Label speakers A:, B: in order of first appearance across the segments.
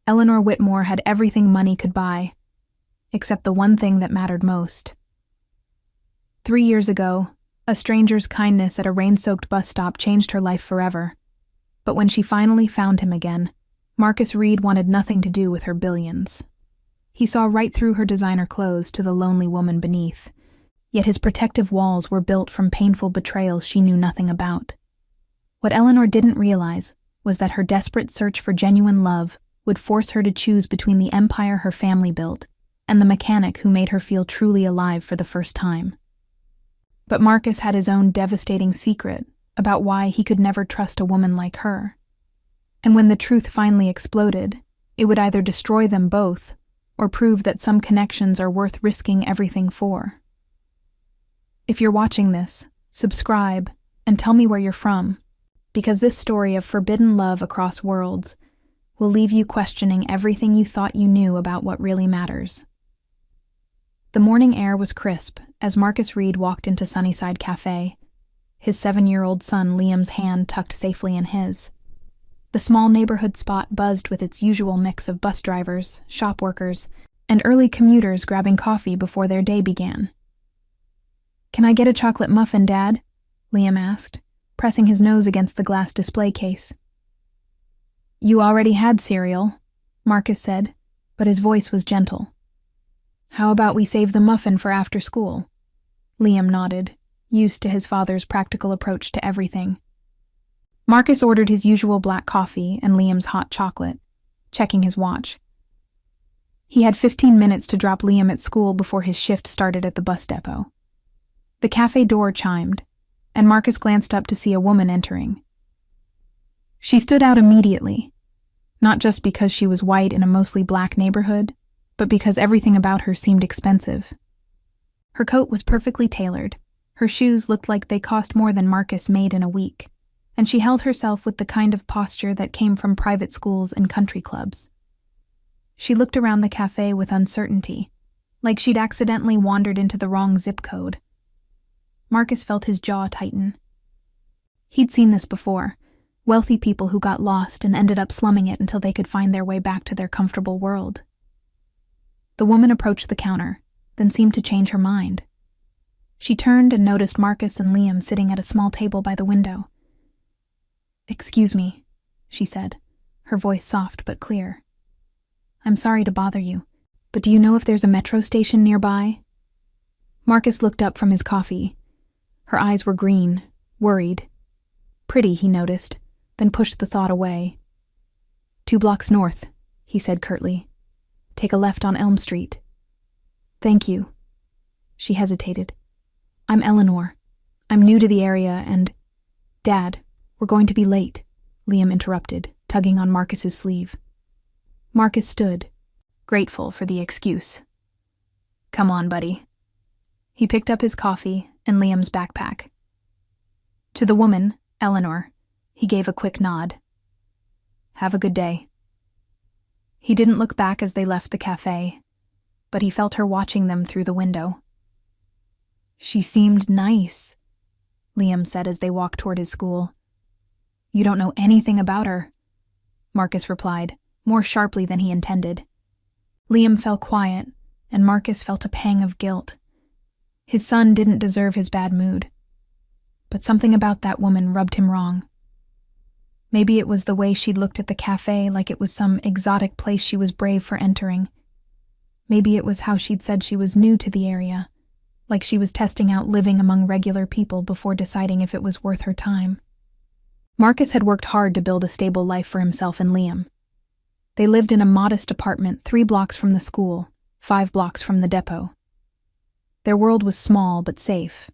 A: Eleanor Whitmore had everything money could buy, except the one thing that mattered most. 3 years ago, a stranger's kindness at a rain-soaked bus stop changed her life forever. But when she finally found him again, Marcus Reed wanted nothing to do with her billions. He saw right through her designer clothes to the lonely woman beneath, yet his protective walls were built from painful betrayals she knew nothing about. What Eleanor didn't realize was that her desperate search for genuine love would force her to choose between the empire her family built and the mechanic who made her feel truly alive for the first time. But Marcus had his own devastating secret about why he could never trust a woman like her. And when the truth finally exploded, it would either destroy them both or prove that some connections are worth risking everything for. If you're watching this, subscribe and tell me where you're from, because this story of forbidden love across worlds will leave you questioning everything you thought you knew about what really matters. The morning air was crisp as Marcus Reed walked into Sunnyside Cafe, his 7-year-old son Liam's hand tucked safely in his. The small neighborhood spot buzzed with its usual mix of bus drivers, shop workers, and early commuters grabbing coffee before their day began. "Can I get a chocolate muffin, Dad?" Liam asked, pressing his nose against the glass display case. "You already had cereal," Marcus said, but his voice was gentle. "How about we save the muffin for after school?" Liam nodded, used to his father's practical approach to everything. Marcus ordered his usual black coffee and Liam's hot chocolate, checking his watch. He had 15 minutes to drop Liam at school before his shift started at the bus depot. The cafe door chimed, and Marcus glanced up to see a woman entering. She stood out immediately, not just because she was white in a mostly black neighborhood, but because everything about her seemed expensive. Her coat was perfectly tailored, her shoes looked like they cost more than Marcus made in a week, and she held herself with the kind of posture that came from private schools and country clubs. She looked around the cafe with uncertainty, like she'd accidentally wandered into the wrong zip code. Marcus felt his jaw tighten. He'd seen this before, wealthy people who got lost and ended up slumming it until they could find their way back to their comfortable world. The woman approached the counter, then seemed to change her mind. She turned and noticed Marcus and Liam sitting at a small table by the window. "Excuse me," she said, her voice soft but clear. "I'm sorry to bother you, but do you know if there's a metro station nearby?" Marcus looked up from his coffee. Her eyes were green, worried. Pretty, he noticed, then pushed the thought away. 2 blocks north," he said curtly. "Take a left on Elm Street." "Thank you." She hesitated. "I'm Eleanor. I'm new to the area and—" "Dad, we're going to be late," Liam interrupted, tugging on Marcus's sleeve. Marcus stood, grateful for the excuse. "Come on, buddy." He picked up his coffee and Liam's backpack. To the woman, Eleanor, he gave a quick nod. "Have a good day." He didn't look back as they left the cafe, but he felt her watching them through the window. "She seemed nice," Liam said as they walked toward his school. "You don't know anything about her," Marcus replied, more sharply than he intended. Liam fell quiet, and Marcus felt a pang of guilt. His son didn't deserve his bad mood, but something about that woman rubbed him wrong. Maybe it was the way she'd looked at the cafe like it was some exotic place she was brave for entering. Maybe it was how she'd said she was new to the area, like she was testing out living among regular people before deciding if it was worth her time. Marcus had worked hard to build a stable life for himself and Liam. They lived in a modest apartment 3 blocks from the school, 5 blocks from the depot. Their world was small but safe,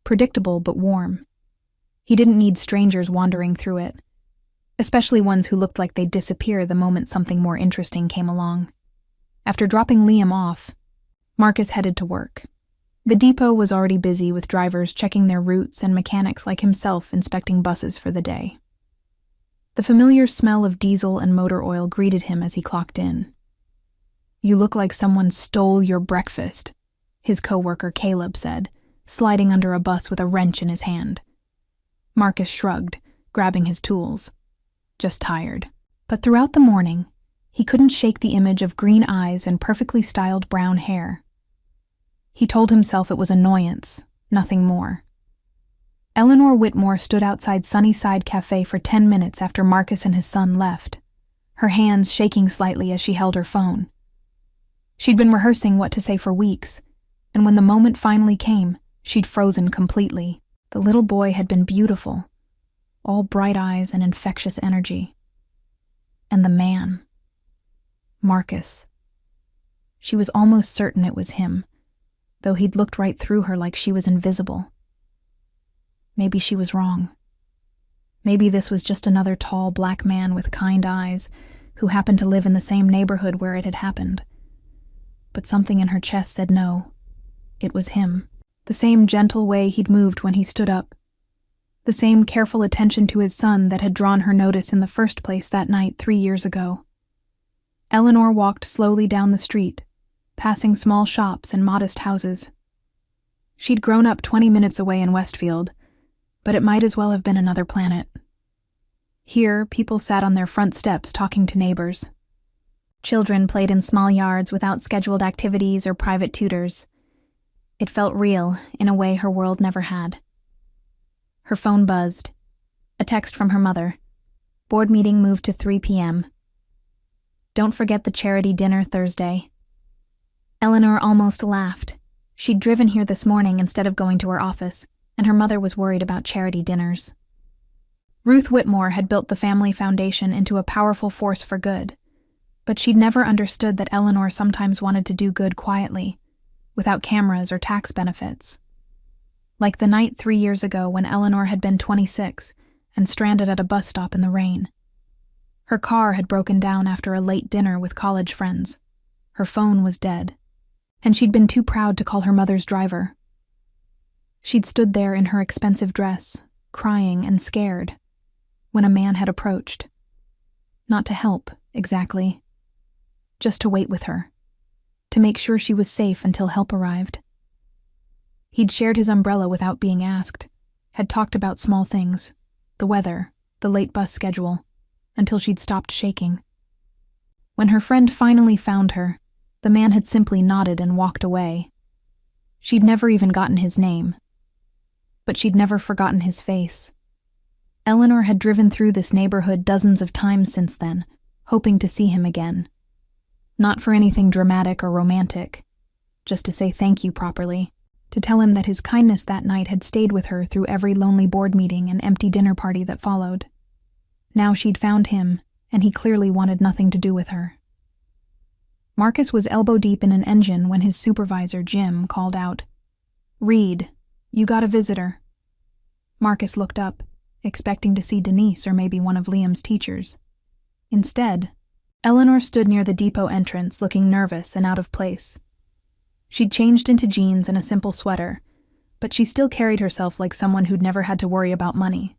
A: predictable but warm. He didn't need strangers wandering through it, especially ones who looked like they'd disappear the moment something more interesting came along. After dropping Liam off, Marcus headed to work. The depot was already busy with drivers checking their routes and mechanics like himself inspecting buses for the day. The familiar smell of diesel and motor oil greeted him as he clocked in. "You look like someone stole your breakfast," his co-worker Caleb said, sliding under a bus with a wrench in his hand. Marcus shrugged, grabbing his tools. "Just tired." But throughout the morning, He couldn't shake the image of green eyes and perfectly styled brown hair. He told himself it was annoyance, nothing more. Eleanor Whitmore stood outside Sunnyside Cafe for 10 minutes after Marcus and his son left, her hands shaking slightly as she held her phone. She'd been rehearsing what to say for weeks, and when the moment finally came, she'd frozen completely. The little boy had been beautiful, all bright eyes and infectious energy. And the man, Marcus. She was almost certain it was him, though he'd looked right through her like she was invisible. Maybe she was wrong. Maybe this was just another tall black man with kind eyes who happened to live in the same neighborhood where it had happened. But something in her chest said no. It was him. The same gentle way he'd moved when he stood up. The same careful attention to his son that had drawn her notice in the first place that night 3 years ago. Eleanor walked slowly down the street, passing small shops and modest houses. She'd grown up 20 minutes away in Westfield, but it might as well have been another planet. Here, people sat on their front steps talking to neighbors. Children played in small yards without scheduled activities or private tutors. It felt real in a way her world never had. Her phone buzzed. A text from her mother. Board meeting moved to 3 p.m. Don't forget the charity dinner Thursday. Eleanor almost laughed. She'd driven here this morning instead of going to her office, and her mother was worried about charity dinners. Ruth Whitmore had built the family foundation into a powerful force for good, but she'd never understood that Eleanor sometimes wanted to do good quietly, without cameras or tax benefits. Like the night 3 years ago when Eleanor had been 26 and stranded at a bus stop in the rain. Her car had broken down after a late dinner with college friends. Her phone was dead, and she'd been too proud to call her mother's driver. She'd stood there in her expensive dress, crying and scared, when a man had approached. Not to help, exactly. Just to wait with her, to make sure she was safe until help arrived. He'd shared his umbrella without being asked, had talked about small things, the weather, the late bus schedule, until she'd stopped shaking. When her friend finally found her, the man had simply nodded and walked away. She'd never even gotten his name, but she'd never forgotten his face. Eleanor had driven through this neighborhood dozens of times since then, hoping to see him again. Not for anything dramatic or romantic, just to say thank you properly, to tell him that his kindness that night had stayed with her through every lonely board meeting and empty dinner party that followed. Now she'd found him, and he clearly wanted nothing to do with her. Marcus was elbow-deep in an engine when his supervisor, Jim, called out, "Reed, you got a visitor." Marcus looked up, expecting to see Denise or maybe one of Liam's teachers. Instead, Eleanor stood near the depot entrance looking nervous and out of place. She'd changed into jeans and a simple sweater, but she still carried herself like someone who'd never had to worry about money.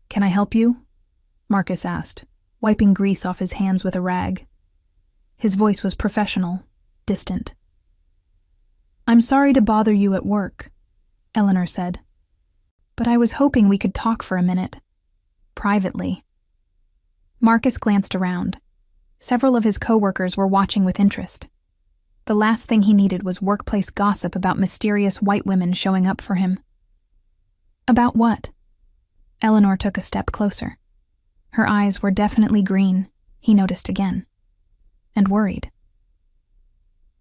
A: "Can I help you?" Marcus asked, wiping grease off his hands with a rag. His voice was professional, distant. "I'm sorry to bother you at work," Eleanor said, "but I was hoping we could talk for a minute. Privately." Marcus glanced around. Several of his coworkers were watching with interest. The last thing he needed was workplace gossip about mysterious white women showing up for him. "About what?" Eleanor took a step closer. Her eyes were definitely green, he noticed again, and worried.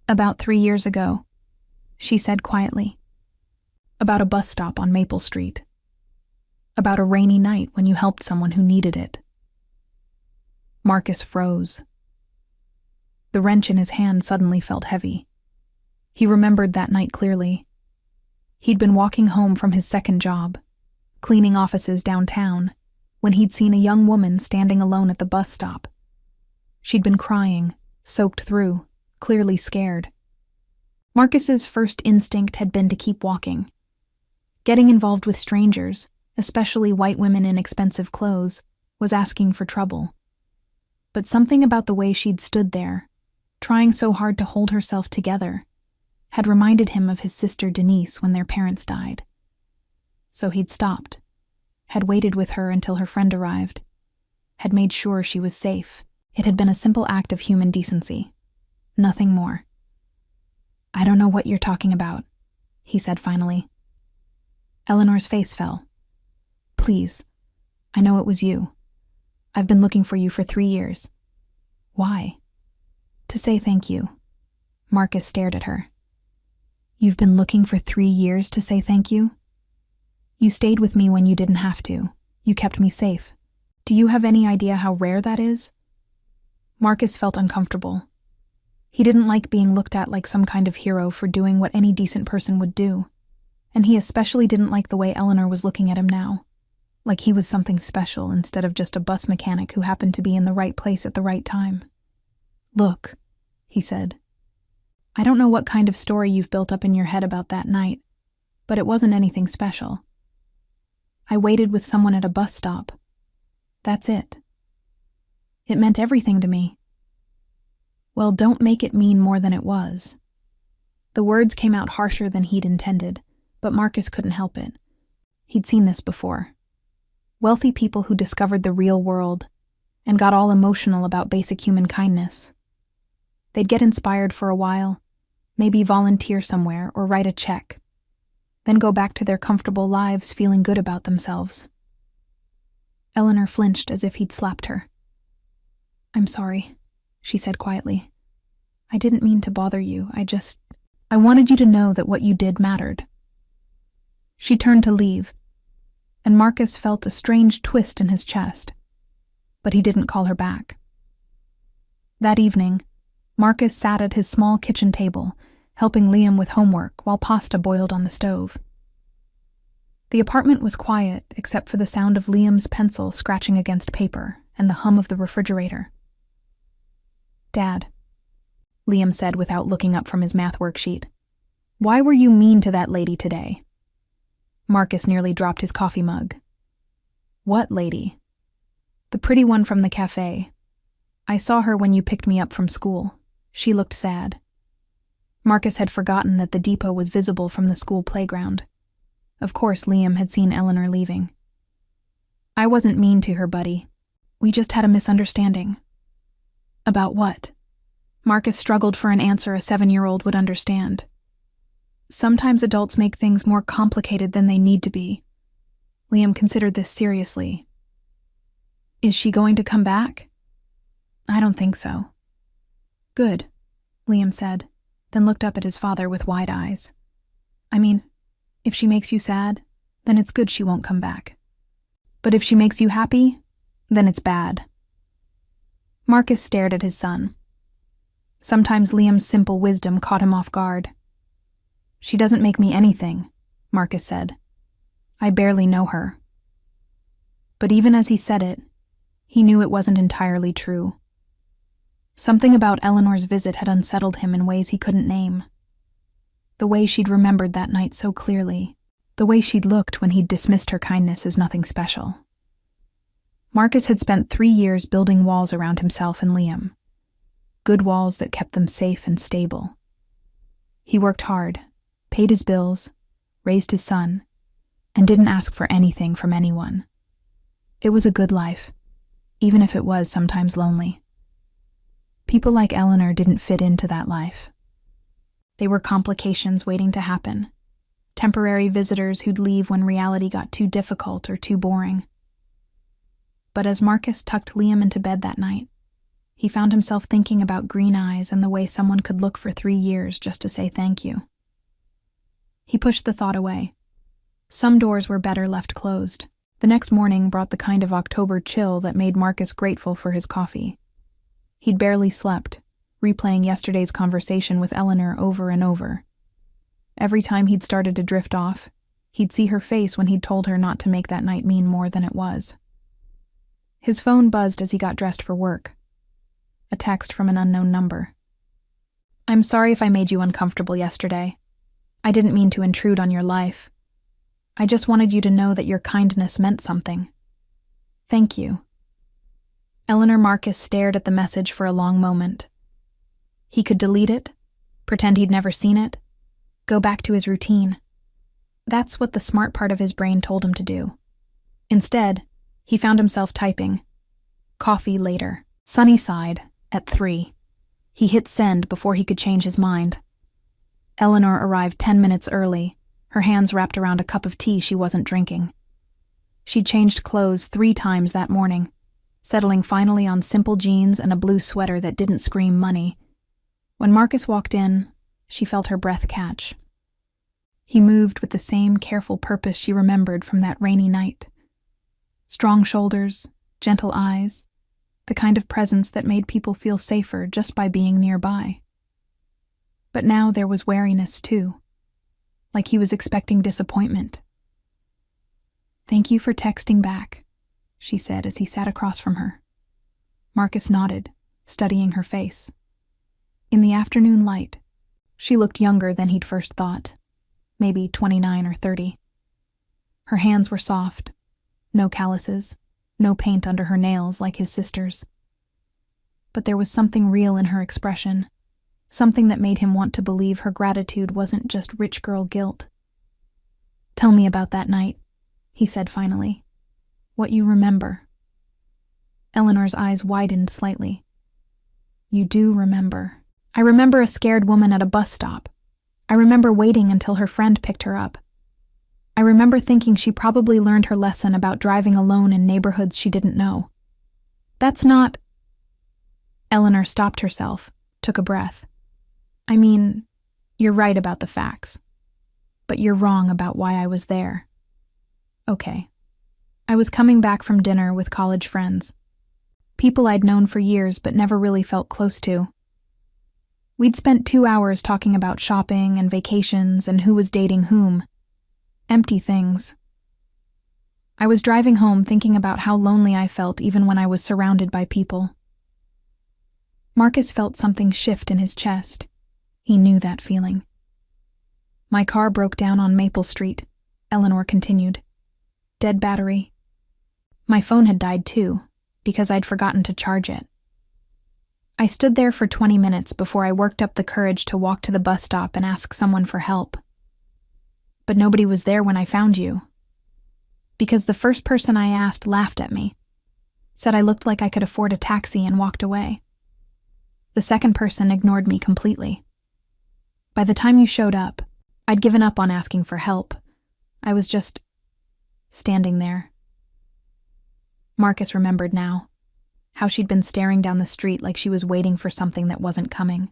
A: "About 3 years ago," she said quietly. "About a bus stop on Maple Street. About a rainy night when you helped someone who needed it." Marcus froze. The wrench in his hand suddenly felt heavy. He remembered that night clearly. He'd been walking home from his second job, cleaning offices downtown, when he'd seen a young woman standing alone at the bus stop. She'd been crying, soaked through, clearly scared. Marcus's first instinct had been to keep walking. Getting involved with strangers, especially white women in expensive clothes, was asking for trouble. But something about the way she'd stood there, trying so hard to hold herself together, had reminded him of his sister Denise when their parents died. So he'd stopped, had waited with her until her friend arrived, had made sure she was safe. It had been a simple act of human decency. Nothing more. "I don't know what you're talking about," he said finally. Eleanor's face fell. "Please, I know it was you. I've been looking for you for 3 years. Why?" "To say thank you." Marcus stared at her. "You've been looking for 3 years to say thank you? You stayed with me when you didn't have to. You kept me safe. Do you have any idea how rare that is?" Marcus felt uncomfortable. He didn't like being looked at like some kind of hero for doing what any decent person would do, and he especially didn't like the way Eleanor was looking at him now, like he was something special instead of just a bus mechanic who happened to be in the right place at the right time. "Look," he said. "I don't know what kind of story you've built up in your head about that night, but it wasn't anything special. I waited with someone at a bus stop. That's it. It meant everything to me." "Well, don't make it mean more than it was." The words came out harsher than he'd intended, but Marcus couldn't help it. He'd seen this before. Wealthy people who discovered the real world and got all emotional about basic human kindness. They'd get inspired for a while, maybe volunteer somewhere or write a check, then go back to their comfortable lives feeling good about themselves. Eleanor flinched as if he'd slapped her. "I'm sorry," she said quietly. "I didn't mean to bother you. I wanted you to know that what you did mattered." She turned to leave, and Marcus felt a strange twist in his chest, but he didn't call her back. That evening, Marcus sat at his small kitchen table, helping Liam with homework while pasta boiled on the stove. The apartment was quiet except for the sound of Liam's pencil scratching against paper and the hum of the refrigerator. "Dad," Liam said without looking up from his math worksheet, "why were you mean to that lady today?" Marcus nearly dropped his coffee mug. "What lady?" "The pretty one from the cafe. I saw her when you picked me up from school. She looked sad." Marcus had forgotten that the depot was visible from the school playground. Of course, Liam had seen Eleanor leaving. "I wasn't mean to her, buddy. We just had a misunderstanding." "About what?" Marcus struggled for an answer a 7-year-old would understand. "Sometimes adults make things more complicated than they need to be." Liam considered this seriously. "Is she going to come back?" "I don't think so." "Good," Liam said, then looked up at his father with wide eyes. "I mean, if she makes you sad, then it's good she won't come back. But if she makes you happy, then it's bad." Marcus stared at his son. Sometimes Liam's simple wisdom caught him off guard. "She doesn't make me anything," Marcus said. "I barely know her." But even as he said it, he knew it wasn't entirely true. Something about Eleanor's visit had unsettled him in ways he couldn't name. The way she'd remembered that night so clearly, the way she'd looked when he'd dismissed her kindness as nothing special. Marcus had spent 3 years building walls around himself and Liam. Good walls that kept them safe and stable. He worked hard, paid his bills, raised his son, and didn't ask for anything from anyone. It was a good life, even if it was sometimes lonely. People like Eleanor didn't fit into that life. They were complications waiting to happen, temporary visitors who'd leave when reality got too difficult or too boring. But as Marcus tucked Liam into bed that night, he found himself thinking about green eyes and the way someone could look for 3 years just to say thank you. He pushed the thought away. Some doors were better left closed. The next morning brought the kind of October chill that made Marcus grateful for his coffee. He'd barely slept, replaying yesterday's conversation with Eleanor over and over. Every time he'd started to drift off, he'd see her face when he'd told her not to make that night mean more than it was. His phone buzzed as he got dressed for work. A text from an unknown number. "I'm sorry if I made you uncomfortable yesterday. I didn't mean to intrude on your life. I just wanted you to know that your kindness meant something. Thank you." Eleanor Marcus stared at the message for a long moment. He could delete it, pretend he'd never seen it, go back to his routine. That's what the smart part of his brain told him to do. Instead, he found himself typing, "Coffee later." Sunny sighed, at 3. He hit send before he could change his mind. Eleanor arrived 10 minutes early, her hands wrapped around a cup of tea she wasn't drinking. She'd changed clothes 3 times that morning, settling finally on simple jeans and a blue sweater that didn't scream money. When Marcus walked in, she felt her breath catch. He moved with the same careful purpose she remembered from that rainy night. Strong shoulders, gentle eyes, the kind of presence that made people feel safer just by being nearby. But now there was wariness too, like he was expecting disappointment. "Thank you for texting back," she said as he sat across from her. Marcus nodded, studying her face. In the afternoon light, she looked younger than he'd first thought, maybe 29 or 30. Her hands were soft, no calluses, no paint under her nails like his sister's. But there was something real in her expression, something that made him want to believe her gratitude wasn't just rich girl guilt. "Tell me about that night," he said finally. "What you remember." Eleanor's eyes widened slightly. "You do remember." "I remember a scared woman at a bus stop. I remember waiting until her friend picked her up. I remember thinking she probably learned her lesson about driving alone in neighborhoods she didn't know. That's not..." Eleanor stopped herself, took a breath. "I mean, you're right about the facts. But you're wrong about why I was there." "Okay. I was coming back from dinner with college friends. People I'd known for years but never really felt close to. We'd spent 2 hours talking about shopping and vacations and who was dating whom. Empty things. I was driving home thinking about how lonely I felt even when I was surrounded by people." Marcus felt something shift in his chest. He knew that feeling. "My car broke down on Maple Street," Eleanor continued. "Dead battery. My phone had died too, because I'd forgotten to charge it. I stood there for 20 minutes before I worked up the courage to walk to the bus stop and ask someone for help. But nobody was there when I found you. Because the first person I asked laughed at me, said I looked like I could afford a taxi and walked away. The second person ignored me completely. By the time you showed up, I'd given up on asking for help. I was just standing there." Marcus remembered now, how she'd been staring down the street like she was waiting for something that wasn't coming.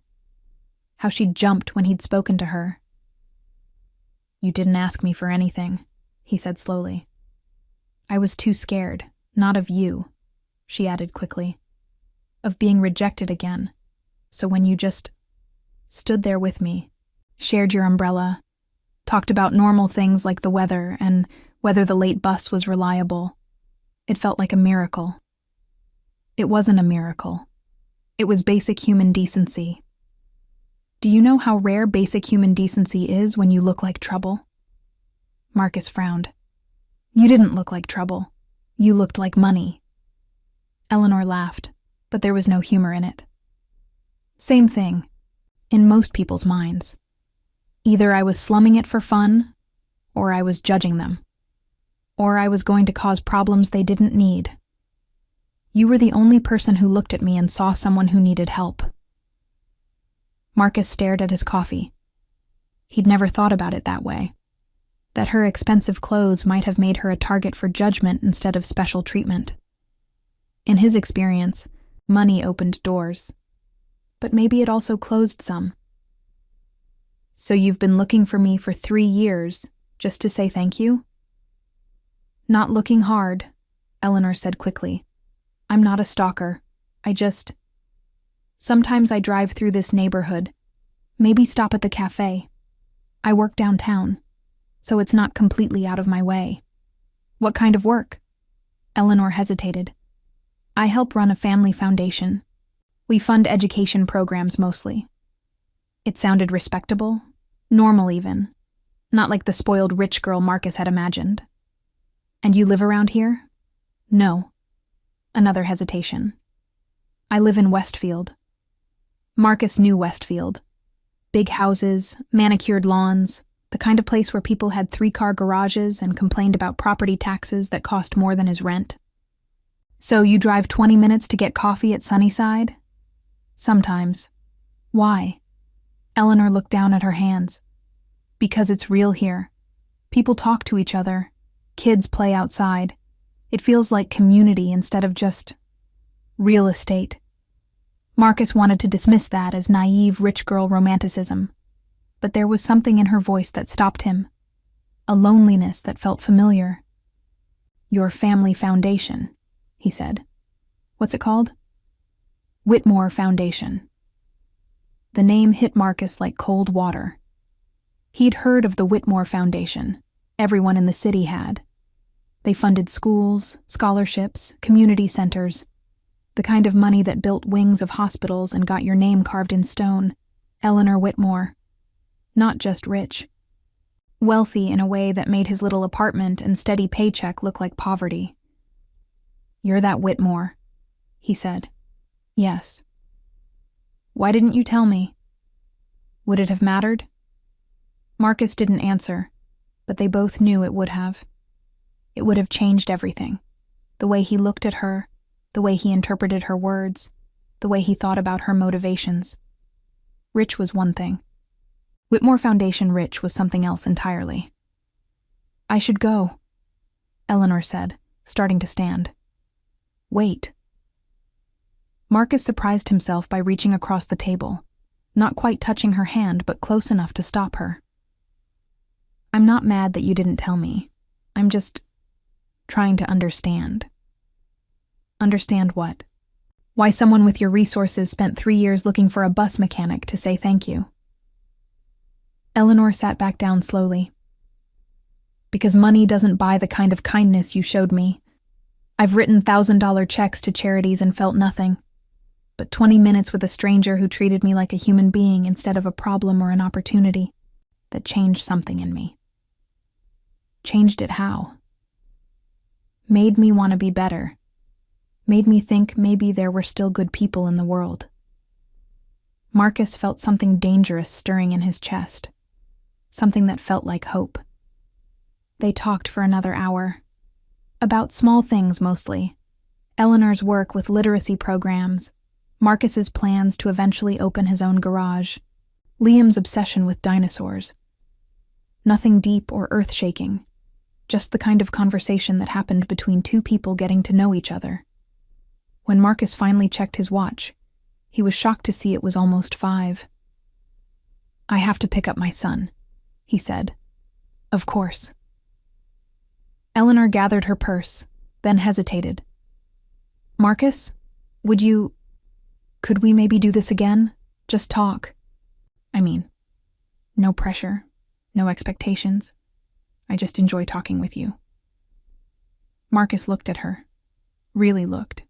A: How she'd jumped when he'd spoken to her. "You didn't ask me for anything," he said slowly. "I was too scared, not of you," she added quickly, "of being rejected again. So when you just stood there with me, shared your umbrella, talked about normal things like the weather and whether the late bus was reliable, it felt like a miracle. It wasn't a miracle. It was basic human decency. Do you know how rare basic human decency is when you look like trouble?" Marcus frowned. "You didn't look like trouble. You looked like money." Eleanor laughed, but there was no humor in it. "Same thing, in most people's minds. Either I was slumming it for fun, or I was judging them. Or I was going to cause problems they didn't need. You were the only person who looked at me and saw someone who needed help." Marcus stared at his coffee. He'd never thought about it that way. That her expensive clothes might have made her a target for judgment instead of special treatment. In his experience, money opened doors. But maybe it also closed some. "So you've been looking for me for 3 years, just to say thank you?" "Not looking hard," Eleanor said quickly. "I'm not a stalker. Sometimes I drive through this neighborhood. Maybe stop at the cafe. I work downtown, so it's not completely out of my way." "What kind of work?" Eleanor hesitated. "I help run a family foundation. We fund education programs mostly." It sounded respectable, normal even, not like the spoiled rich girl Marcus had imagined. "And you live around here?" "No." Another hesitation. "I live in Westfield." Marcus knew Westfield. Big houses, manicured lawns, the kind of place where people had 3-car garages and complained about property taxes that cost more than his rent. So you drive 20 minutes to get coffee at Sunnyside? Sometimes. Why? Eleanor looked down at her hands. Because it's real here. People talk to each other. Kids play outside. It feels like community instead of just real estate. Marcus wanted to dismiss that as naive rich girl romanticism, but there was something in her voice that stopped him, a loneliness that felt familiar. Your family foundation, he said. What's it called? Whitmore Foundation. The name hit Marcus like cold water. He'd heard of the Whitmore Foundation. Everyone in the city had. They funded schools, scholarships, community centers, the kind of money that built wings of hospitals and got your name carved in stone. Eleanor Whitmore. Not just rich. Wealthy in a way that made his little apartment and steady paycheck look like poverty. You're that Whitmore, he said. Yes. Why didn't you tell me? Would it have mattered? Marcus didn't answer, but they both knew it would have. It would have changed everything. The way he looked at her, the way he interpreted her words, the way he thought about her motivations. Rich was one thing. Whitmore Foundation rich was something else entirely. I should go, Eleanor said, starting to stand. Wait. Marcus surprised himself by reaching across the table, not quite touching her hand, but close enough to stop her. I'm not mad that you didn't tell me. I'm just trying to understand. Understand what? Why someone with your resources spent 3 years looking for a bus mechanic to say thank you. Eleanor sat back down slowly. Because money doesn't buy the kind of kindness you showed me. I've written $1,000 checks to charities and felt nothing. But 20 minutes with a stranger who treated me like a human being instead of a problem or an opportunity, that changed something in me. Changed it how? Made me want to be better. Made me think maybe there were still good people in the world. Marcus felt something dangerous stirring in his chest. Something that felt like hope. They talked for another hour. About small things mostly. Eleanor's work with literacy programs, Marcus's plans to eventually open his own garage, Liam's obsession with dinosaurs. Nothing deep or earth-shaking. Just the kind of conversation that happened between two people getting to know each other. When Marcus finally checked his watch, he was shocked to see it was almost 5. I have to pick up my son, he said. Of course. Eleanor gathered her purse, then hesitated. Marcus, could we maybe do this again? Just talk. I mean, no pressure, no expectations. I just enjoy talking with you. Marcus looked at her. Really looked.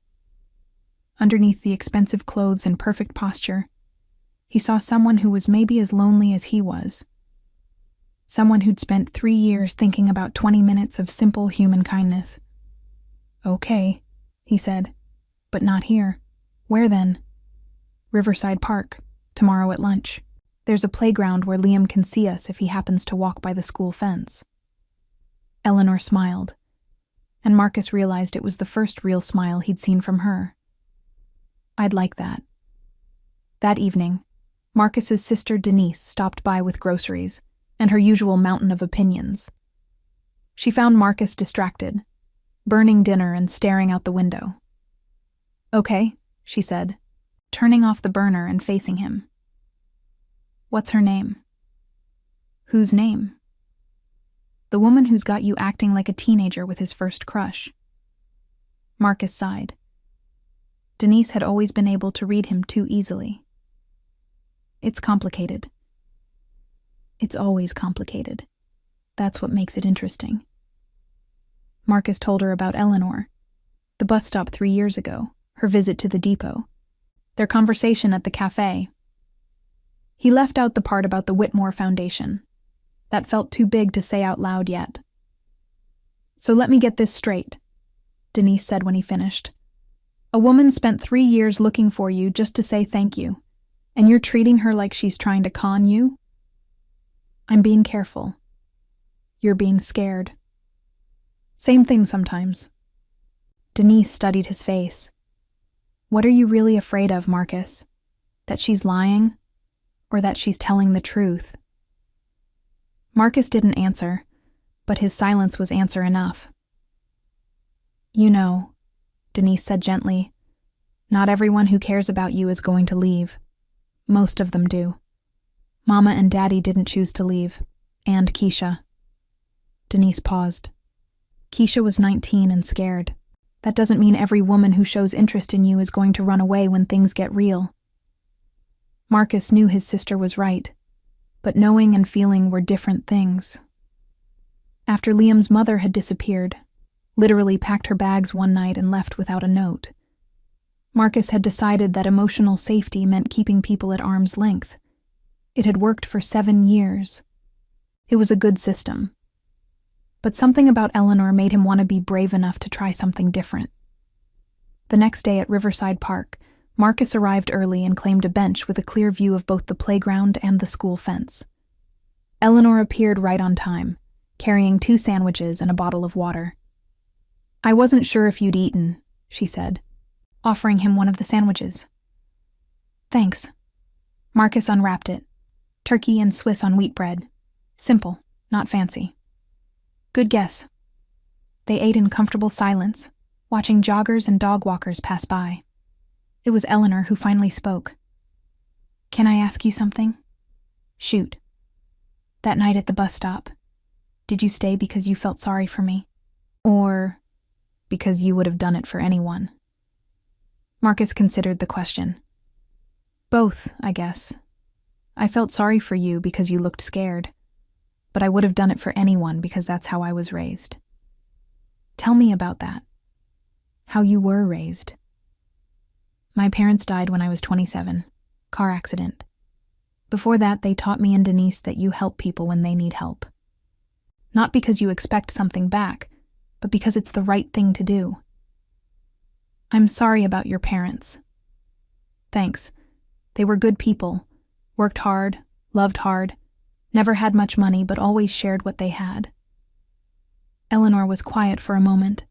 A: Underneath the expensive clothes and perfect posture, he saw someone who was maybe as lonely as he was. Someone who'd spent 3 years thinking about 20 minutes of simple human kindness. Okay, he said, but not here. Where then? Riverside Park, tomorrow at lunch. There's a playground where Liam can see us if he happens to walk by the school fence. Eleanor smiled, and Marcus realized it was the first real smile he'd seen from her. I'd like that. That evening, Marcus's sister Denise stopped by with groceries and her usual mountain of opinions. She found Marcus distracted, burning dinner and staring out the window. Okay, she said, turning off the burner and facing him. What's her name? Whose name? The woman who's got you acting like a teenager with his first crush. Marcus sighed. Denise had always been able to read him too easily. It's complicated. It's always complicated. That's what makes it interesting. Marcus told her about Eleanor, the bus stop 3 years ago, her visit to the depot, their conversation at the cafe. He left out the part about the Whitmore Foundation. That felt too big to say out loud yet. So let me get this straight, Denise said when he finished. A woman spent 3 years looking for you just to say thank you, and you're treating her like she's trying to con you? I'm being careful. You're being scared. Same thing sometimes. Denise studied his face. What are you really afraid of, Marcus? That she's lying? Or that she's telling the truth? Marcus didn't answer, but his silence was answer enough. You know, Denise said gently, not everyone who cares about you is going to leave. Most of them do. Mama and Daddy didn't choose to leave, and Keisha. Denise paused. Keisha was 19 and scared. That doesn't mean every woman who shows interest in you is going to run away when things get real. Marcus knew his sister was right, but knowing and feeling were different things. After Liam's mother had disappeared, literally packed her bags one night and left without a note, Marcus had decided that emotional safety meant keeping people at arm's length. It had worked for 7 years. It was a good system. But something about Eleanor made him want to be brave enough to try something different. The next day at Riverside Park, Marcus arrived early and claimed a bench with a clear view of both the playground and the school fence. Eleanor appeared right on time, carrying 2 sandwiches and a bottle of water. I wasn't sure if you'd eaten, she said, offering him one of the sandwiches. Thanks. Marcus unwrapped it. Turkey and Swiss on wheat bread. Simple, not fancy. Good guess. They ate in comfortable silence, watching joggers and dog walkers pass by. It was Eleanor who finally spoke. Can I ask you something? Shoot. That night at the bus stop, did you stay because you felt sorry for me? Or because you would have done it for anyone? Marcus considered the question. Both, I guess. I felt sorry for you because you looked scared, but I would have done it for anyone because that's how I was raised. Tell me about that. How you were raised. My parents died when I was 27. Car accident. Before that, they taught me and Denise that you help people when they need help. Not because you expect something back, but because it's the right thing to do. I'm sorry about your parents. Thanks. They were good people, worked hard, loved hard, never had much money but always shared what they had. Eleanor was quiet for a moment.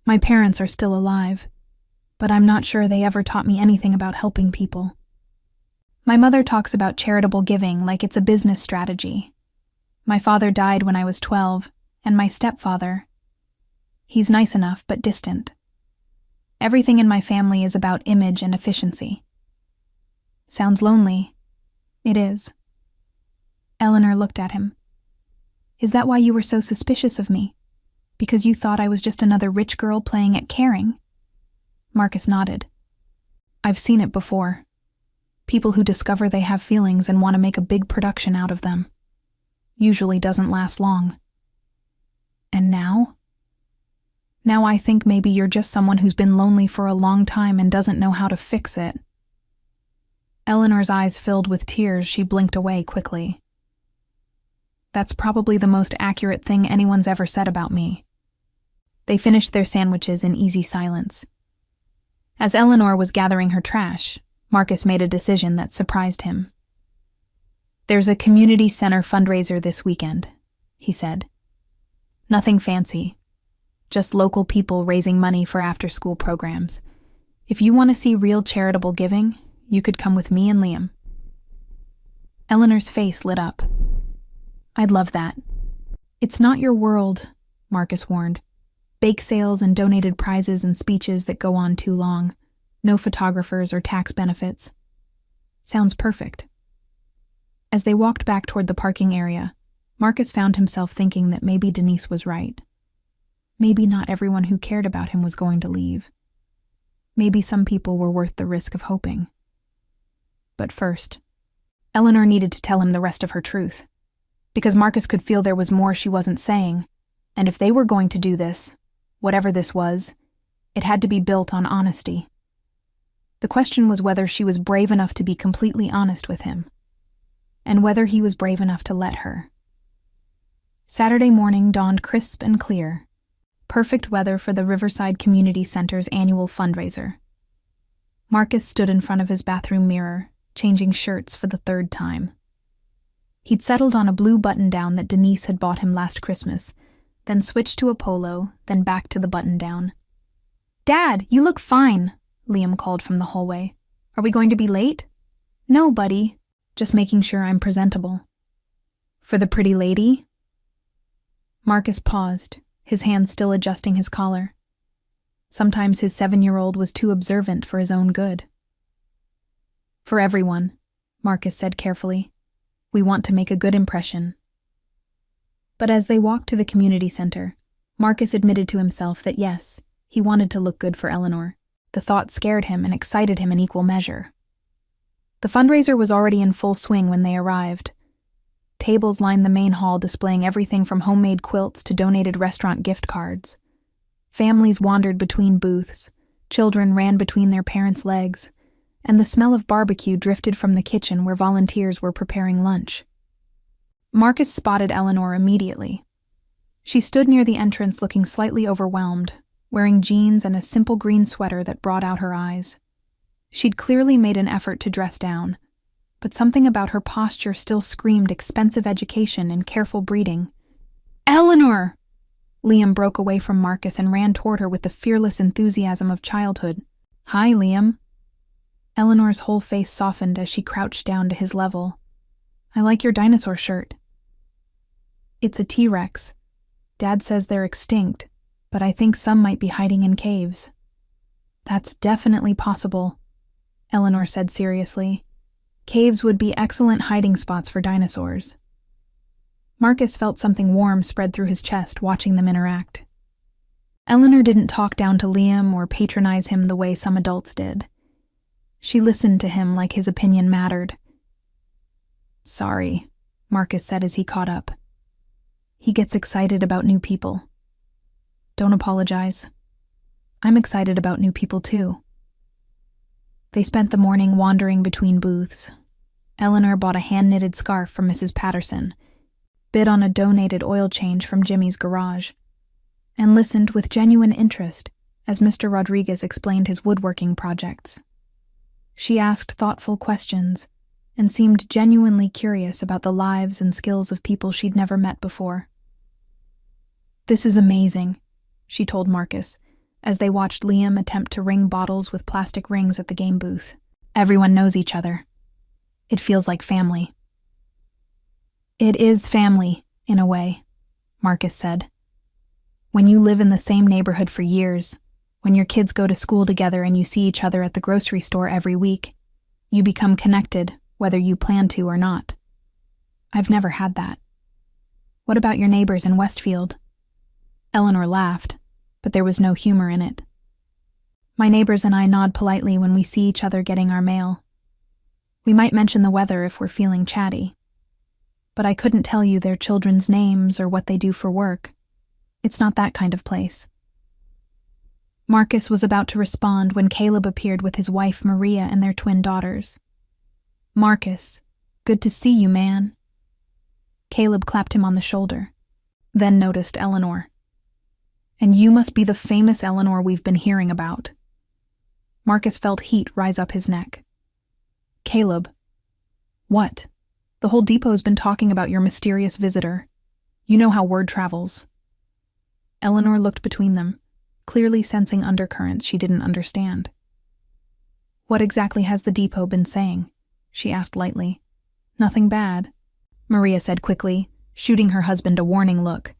A: My parents are still alive, but I'm not sure they ever taught me anything about helping people. My mother talks about charitable giving like it's a business strategy. My father died when I was 12, and my stepfather, he's nice enough but distant. Everything in my family is about image and efficiency. Sounds lonely. It is. Eleanor looked at him. Is that why you were so suspicious of me? Because you thought I was just another rich girl playing at caring? Marcus nodded. I've seen it before. People who discover they have feelings and want to make a big production out of them. Usually doesn't last long. And now? Now I think maybe you're just someone who's been lonely for a long time and doesn't know how to fix it. Eleanor's eyes filled with tears. She blinked away quickly. That's probably the most accurate thing anyone's ever said about me. They finished their sandwiches in easy silence. As Eleanor was gathering her trash, Marcus made a decision that surprised him. There's a community center fundraiser this weekend, he said. Nothing fancy. Just local people raising money for after-school programs. If you want to see real charitable giving, you could come with me and Liam. Eleanor's face lit up. I'd love that. It's not your world, Marcus warned. Bake sales and donated prizes and speeches that go on too long. No photographers or tax benefits. Sounds perfect. As they walked back toward the parking area, Marcus found himself thinking that maybe Denise was right. Maybe not everyone who cared about him was going to leave. Maybe some people were worth the risk of hoping. But first, Eleanor needed to tell him the rest of her truth, because Marcus could feel there was more she wasn't saying, and if they were going to do this, whatever this was, it had to be built on honesty. The question was whether she was brave enough to be completely honest with him, and whether he was brave enough to let her. Saturday morning dawned crisp and clear. Perfect weather for the Riverside Community Center's annual fundraiser. Marcus stood in front of his bathroom mirror, changing shirts for the 3rd time. He'd settled on a blue button-down that Denise had bought him last Christmas, then switched to a polo, then back to the button-down. Dad, you look fine, Liam called from the hallway. Are we going to be late? No, buddy. Just making sure I'm presentable. For the pretty lady? Marcus paused, his hand still adjusting his collar. Sometimes his 7-year-old was too observant for his own good. For everyone, Marcus said carefully. We want to make a good impression. But as they walked to the community center, Marcus admitted to himself that yes, he wanted to look good for Eleanor. The thought scared him and excited him in equal measure. The fundraiser was already in full swing when they arrived. Tables lined the main hall displaying everything from homemade quilts to donated restaurant gift cards. Families wandered between booths, children ran between their parents' legs, and the smell of barbecue drifted from the kitchen where volunteers were preparing lunch. Marcus spotted Eleanor immediately. She stood near the entrance looking slightly overwhelmed, wearing jeans and a simple green sweater that brought out her eyes. She'd clearly made an effort to dress down, but something about her posture still screamed expensive education and careful breeding. Eleanor! Liam broke away from Marcus and ran toward her with the fearless enthusiasm of childhood. Hi, Liam. Eleanor's whole face softened as she crouched down to his level. I like your dinosaur shirt. It's a T-Rex. Dad says they're extinct, but I think some might be hiding in caves. That's definitely possible, Eleanor said seriously. Caves would be excellent hiding spots for dinosaurs. Marcus felt something warm spread through his chest watching them interact. Eleanor didn't talk down to Liam or patronize him the way some adults did. She listened to him like his opinion mattered. Sorry, Marcus said as he caught up. He gets excited about new people. Don't apologize. I'm excited about new people too. They spent the morning wandering between booths. Eleanor bought a hand-knitted scarf from Mrs. Patterson, bid on a donated oil change from Jimmy's garage, and listened with genuine interest as Mr. Rodriguez explained his woodworking projects. She asked thoughtful questions and seemed genuinely curious about the lives and skills of people she'd never met before. This is amazing, she told Marcus, as they watched Liam attempt to ring bottles with plastic rings at the game booth. Everyone knows each other. It feels like family. It is family, in a way, Marcus said. When you live in the same neighborhood for years, when your kids go to school together and you see each other at the grocery store every week, you become connected, whether you plan to or not. I've never had that. What about your neighbors in Westfield? Eleanor laughed, but there was no humor in it. My neighbors and I nod politely when we see each other getting our mail. We might mention the weather if we're feeling chatty. But I couldn't tell you their children's names or what they do for work. It's not that kind of place. Marcus was about to respond when Caleb appeared with his wife Maria and their twin daughters. Marcus, good to see you, man. Caleb clapped him on the shoulder, then noticed Eleanor. And you must be the famous Eleanor we've been hearing about. Marcus felt heat rise up his neck. Caleb. What? The whole depot's been talking about your mysterious visitor. You know how word travels. Eleanor looked between them, clearly sensing undercurrents she didn't understand. What exactly has the depot been saying? She asked lightly. Nothing bad, Maria said quickly, shooting her husband a warning look.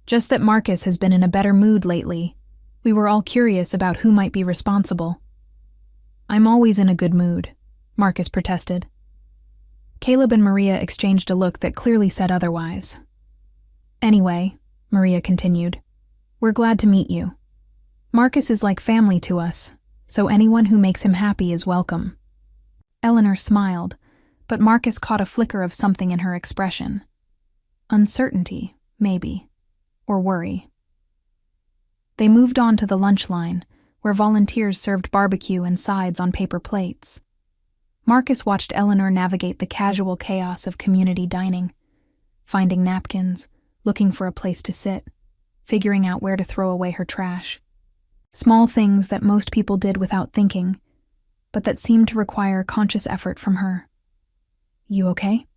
A: Just that Marcus has been in a better mood lately. We were all curious about who might be responsible. I'm always in a good mood, Marcus protested. Caleb and Maria exchanged a look that clearly said otherwise. Anyway, Maria continued, we're glad to meet you. Marcus is like family to us, so anyone who makes him happy is welcome. Eleanor smiled, but Marcus caught a flicker of something in her expression. Uncertainty, maybe. Or worry. They moved on to the lunch line, where volunteers served barbecue and sides on paper plates. Marcus watched Eleanor navigate the casual chaos of community dining, finding napkins, looking for a place to sit, figuring out where to throw away her trash. Small things that most people did without thinking, but that seemed to require conscious effort from her. You okay?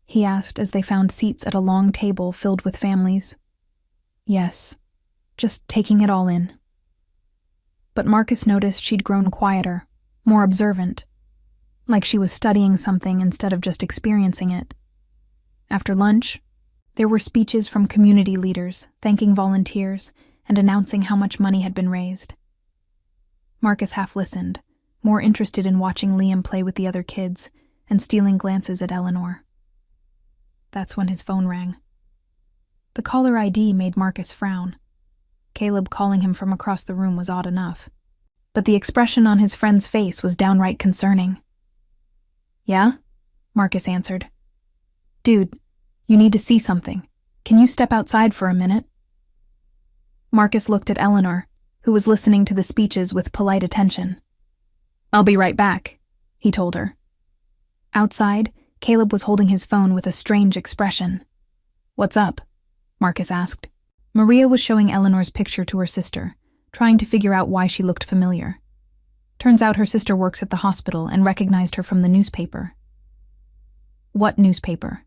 A: He asked as they found seats at a long table filled with families. Yes, just taking it all in. but Marcus noticed she'd grown quieter, more observant, like she was studying something instead of just experiencing it. After lunch, there were speeches from community leaders, thanking volunteers and announcing how much money had been raised. Marcus half listened, more interested in watching Liam play with the other kids and stealing glances at Eleanor. That's when his phone rang. The caller ID made Marcus frown. Caleb calling him from across the room was odd enough, but the expression on his friend's face was downright concerning. "Yeah?" Marcus answered. "Dude, you need to see something. Can you step outside for a minute?" Marcus looked at Eleanor, who was listening to the speeches with polite attention. "I'll be right back," he told her. Outside, Caleb was holding his phone with a strange expression. "What's up?" Marcus asked. Maria was showing Eleanor's picture to her sister, trying to figure out why she looked familiar. Turns out her sister works at the hospital and recognized her from the newspaper. "What newspaper?"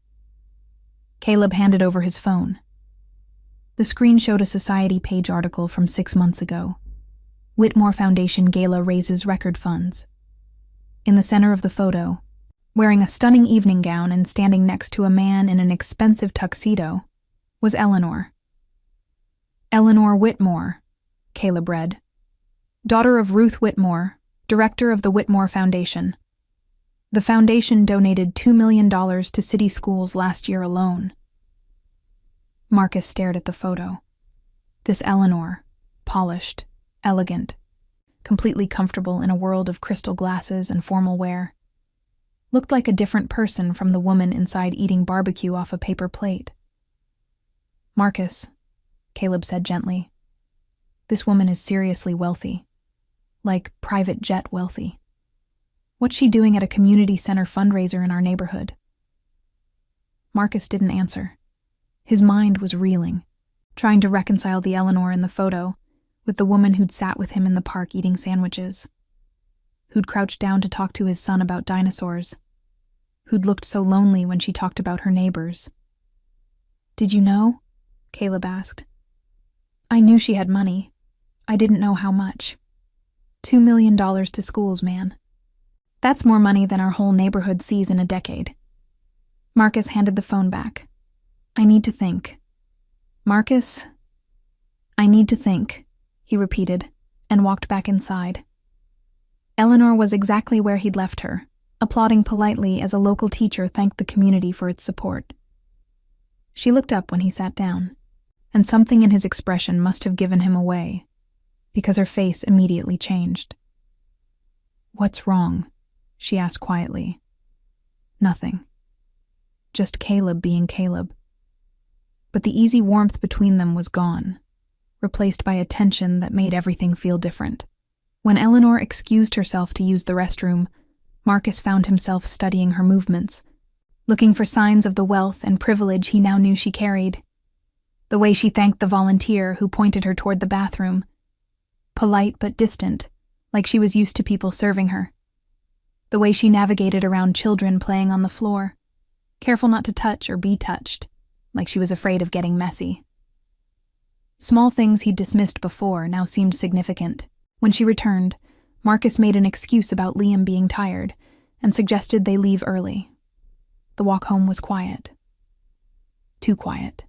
A: Caleb handed over his phone. The screen showed a Society page article from 6 months ago. Whitmore Foundation Gala raises record funds. In the center of the photo, wearing a stunning evening gown and standing next to a man in an expensive tuxedo, was Eleanor. "Eleanor Whitmore," Caleb read. "Daughter of Ruth Whitmore, director of the Whitmore Foundation. The foundation donated $2 million to city schools last year alone." Marcus stared at the photo. This Eleanor, polished, elegant, completely comfortable in a world of crystal glasses and formal wear, looked like a different person from the woman inside eating barbecue off a paper plate. "Marcus," Caleb said gently, "this woman is seriously wealthy. Like private jet wealthy. What's she doing at a community center fundraiser in our neighborhood?" Marcus didn't answer. His mind was reeling, trying to reconcile the Eleanor in the photo with the woman who'd sat with him in the park eating sandwiches, who'd crouched down to talk to his son about dinosaurs, who'd looked so lonely when she talked about her neighbors. "Did you know?" Caleb asked. "I knew she had money. I didn't know how much. $2 million to schools, man. That's more money than our whole neighborhood sees in a decade." Marcus handed the phone back. "I need to think." "Marcus, I need to think," he repeated, and walked back inside. Eleanor was exactly where he'd left her, applauding politely as a local teacher thanked the community for its support. She looked up when he sat down, and something in his expression must have given him away, because her face immediately changed. "What's wrong?" she asked quietly. "Nothing. Just Caleb being Caleb." But the easy warmth between them was gone, replaced by a tension that made everything feel different. When Eleanor excused herself to use the restroom, Marcus found himself studying her movements, looking for signs of the wealth and privilege he now knew she carried. The way she thanked the volunteer who pointed her toward the bathroom, polite but distant, like she was used to people serving her. The way she navigated around children playing on the floor, careful not to touch or be touched, like she was afraid of getting messy. Small things he'd dismissed before now seemed significant. When she returned, Marcus made an excuse about Liam being tired and suggested they leave early. The walk home was quiet. Too quiet.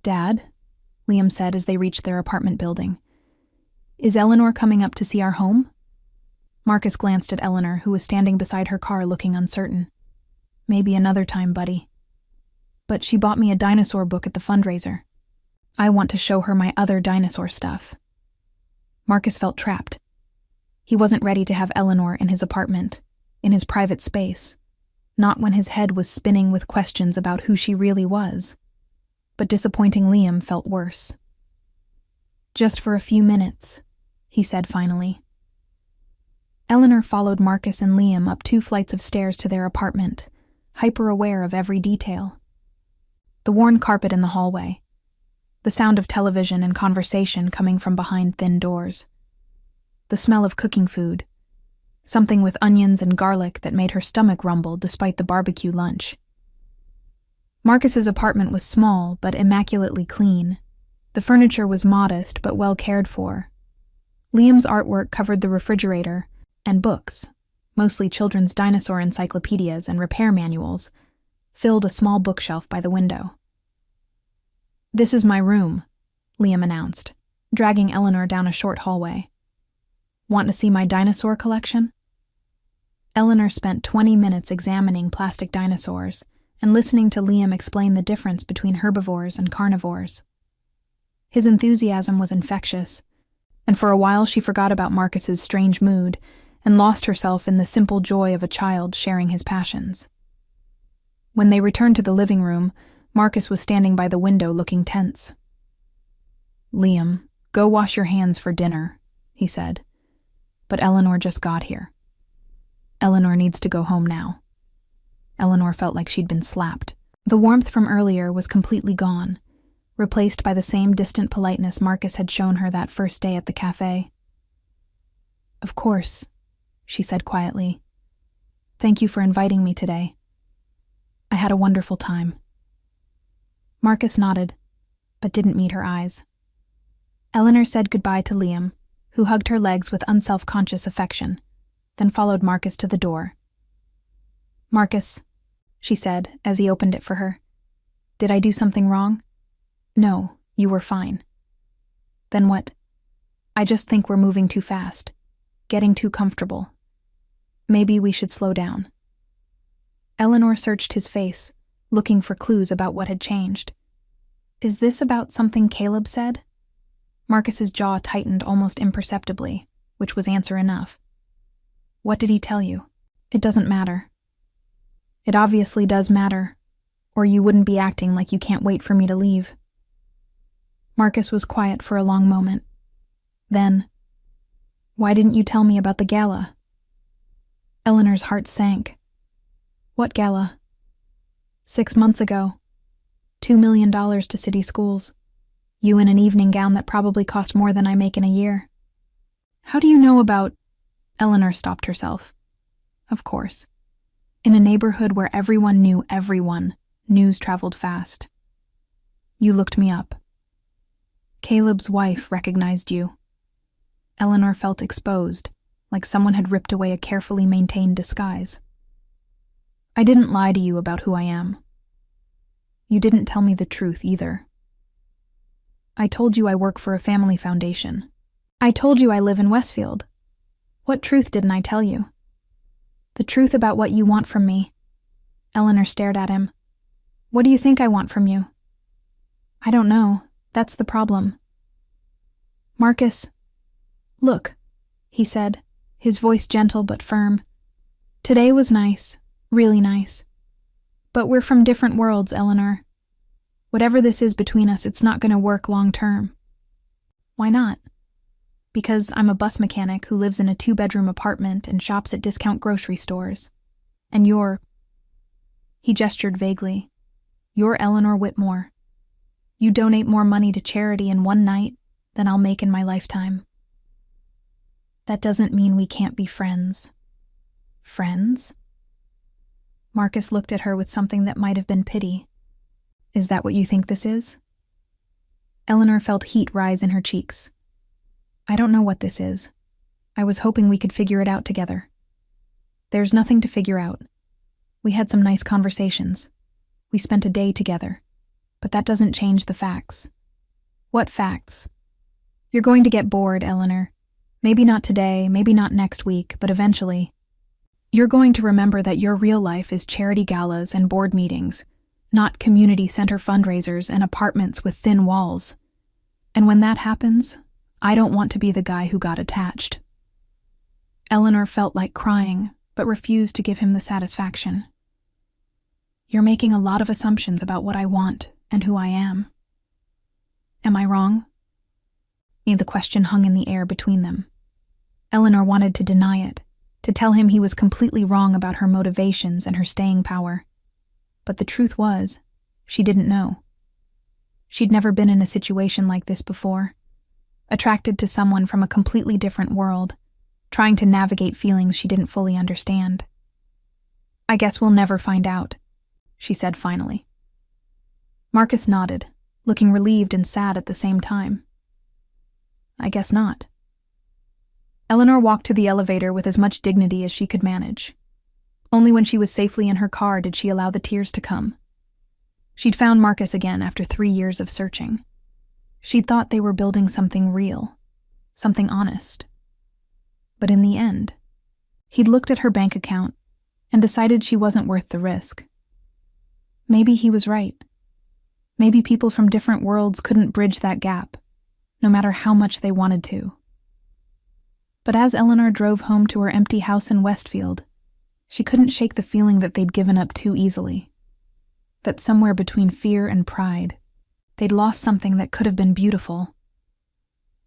A: "Dad," Liam said as they reached their apartment building, "is Eleanor coming up to see our home?" Marcus glanced at Eleanor, who was standing beside her car looking uncertain. "Maybe another time, buddy. But she bought me a dinosaur book at the fundraiser. I want to show her my other dinosaur stuff." Marcus felt trapped. He wasn't ready to have Eleanor in his apartment, in his private space, not when his head was spinning with questions about who she really was. But disappointing Liam felt worse. "Just for a few minutes," he said finally. Eleanor followed Marcus and Liam up 2 flights of stairs to their apartment, hyper-aware of every detail. The worn carpet in the hallway, the sound of television and conversation coming from behind thin doors, the smell of cooking food, something with onions and garlic that made her stomach rumble despite the barbecue lunch. Marcus's apartment was small but immaculately clean. The furniture was modest but well cared for. Liam's artwork covered the refrigerator, and books, mostly children's dinosaur encyclopedias and repair manuals, filled a small bookshelf by the window. "This is my room," Liam announced, dragging Eleanor down a short hallway. "Want to see my dinosaur collection?" Eleanor spent 20 minutes examining plastic dinosaurs and listening to Liam explain the difference between herbivores and carnivores. His enthusiasm was infectious, and for a while she forgot about Marcus's strange mood and lost herself in the simple joy of a child sharing his passions. When they returned to the living room, Marcus was standing by the window looking tense. "Liam, go wash your hands for dinner," he said. "But Eleanor just got here. Eleanor needs to go home now." Eleanor felt like she'd been slapped. The warmth from earlier was completely gone, replaced by the same distant politeness Marcus had shown her that first day at the cafe. "Of course," she said quietly. "Thank you for inviting me today. I had a wonderful time." Marcus nodded, but didn't meet her eyes. Eleanor said goodbye to Liam, who hugged her legs with unself-conscious affection, then followed Marcus to the door. "Marcus," she said as he opened it for her, "did I do something wrong?" "No, you were fine." "Then what?" "I just think we're moving too fast, getting too comfortable. Maybe we should slow down." Eleanor searched his face, looking for clues about what had changed. "Is this about something Caleb said?" Marcus's jaw tightened almost imperceptibly, which was answer enough. "What did he tell you?" "It doesn't matter." "It obviously does matter, or you wouldn't be acting like you can't wait for me to leave." Marcus was quiet for a long moment. Then, "Why didn't you tell me about the gala?" Eleanor's heart sank. "What gala?" 6 months ago. $2 million to city schools. You in an evening gown that probably cost more than I make in a year. "How do you know about—" Eleanor stopped herself. Of course. In a neighborhood where everyone knew everyone, news traveled fast. "You looked me up. Caleb's wife recognized you." Eleanor felt exposed, like someone had ripped away a carefully maintained disguise. "I didn't lie to you about who I am. You didn't tell me the truth either. I told you I work for a family foundation. I told you I live in Westfield. What truth didn't I tell you?" "The truth about what you want from me." Eleanor stared at him. "What do you think I want from you?" "I don't know. That's the problem." "Marcus, look," he said, his voice gentle but firm. "Today was nice, really nice. But we're from different worlds, Eleanor. Whatever this is between us, it's not going to work long term." "Why not?" "Because I'm a bus mechanic who lives in a 2-bedroom apartment and shops at discount grocery stores. And you're—" he gestured vaguely. "You're Eleanor Whitmore. You donate more money to charity in one night than I'll make in my lifetime. That doesn't mean we can't be friends." "Friends?" Marcus looked at her with something that might have been pity. "Is that what you think this is?" Eleanor felt heat rise in her cheeks. "I don't know what this is. I was hoping we could figure it out together." "There's nothing to figure out. We had some nice conversations. We spent a day together. But that doesn't change the facts." "What facts?" "You're going to get bored, Eleanor. Maybe not today, maybe not next week, but eventually. You're going to remember that your real life is charity galas and board meetings, not community center fundraisers and apartments with thin walls. And when that happens, I don't want to be the guy who got attached." Eleanor felt like crying, but refused to give him the satisfaction. "You're making a lot of assumptions about what I want and who I am." "Am I wrong?" The question hung in the air between them. Eleanor wanted to deny it, to tell him he was completely wrong about her motivations and her staying power. But the truth was, she didn't know. She'd never been in a situation like this before, attracted to someone from a completely different world, trying to navigate feelings she didn't fully understand. "I guess we'll never find out," she said finally. Marcus nodded, looking relieved and sad at the same time. "I guess not." Eleanor walked to the elevator with as much dignity as she could manage. Only when she was safely in her car did she allow the tears to come. She'd found Marcus again after 3 years of searching. She'd thought they were building something real, something honest. But in the end, he'd looked at her bank account and decided she wasn't worth the risk. Maybe he was right. Maybe people from different worlds couldn't bridge that gap, no matter how much they wanted to. But as Eleanor drove home to her empty house in Westfield, she couldn't shake the feeling that they'd given up too easily. That somewhere between fear and pride, they'd lost something that could have been beautiful.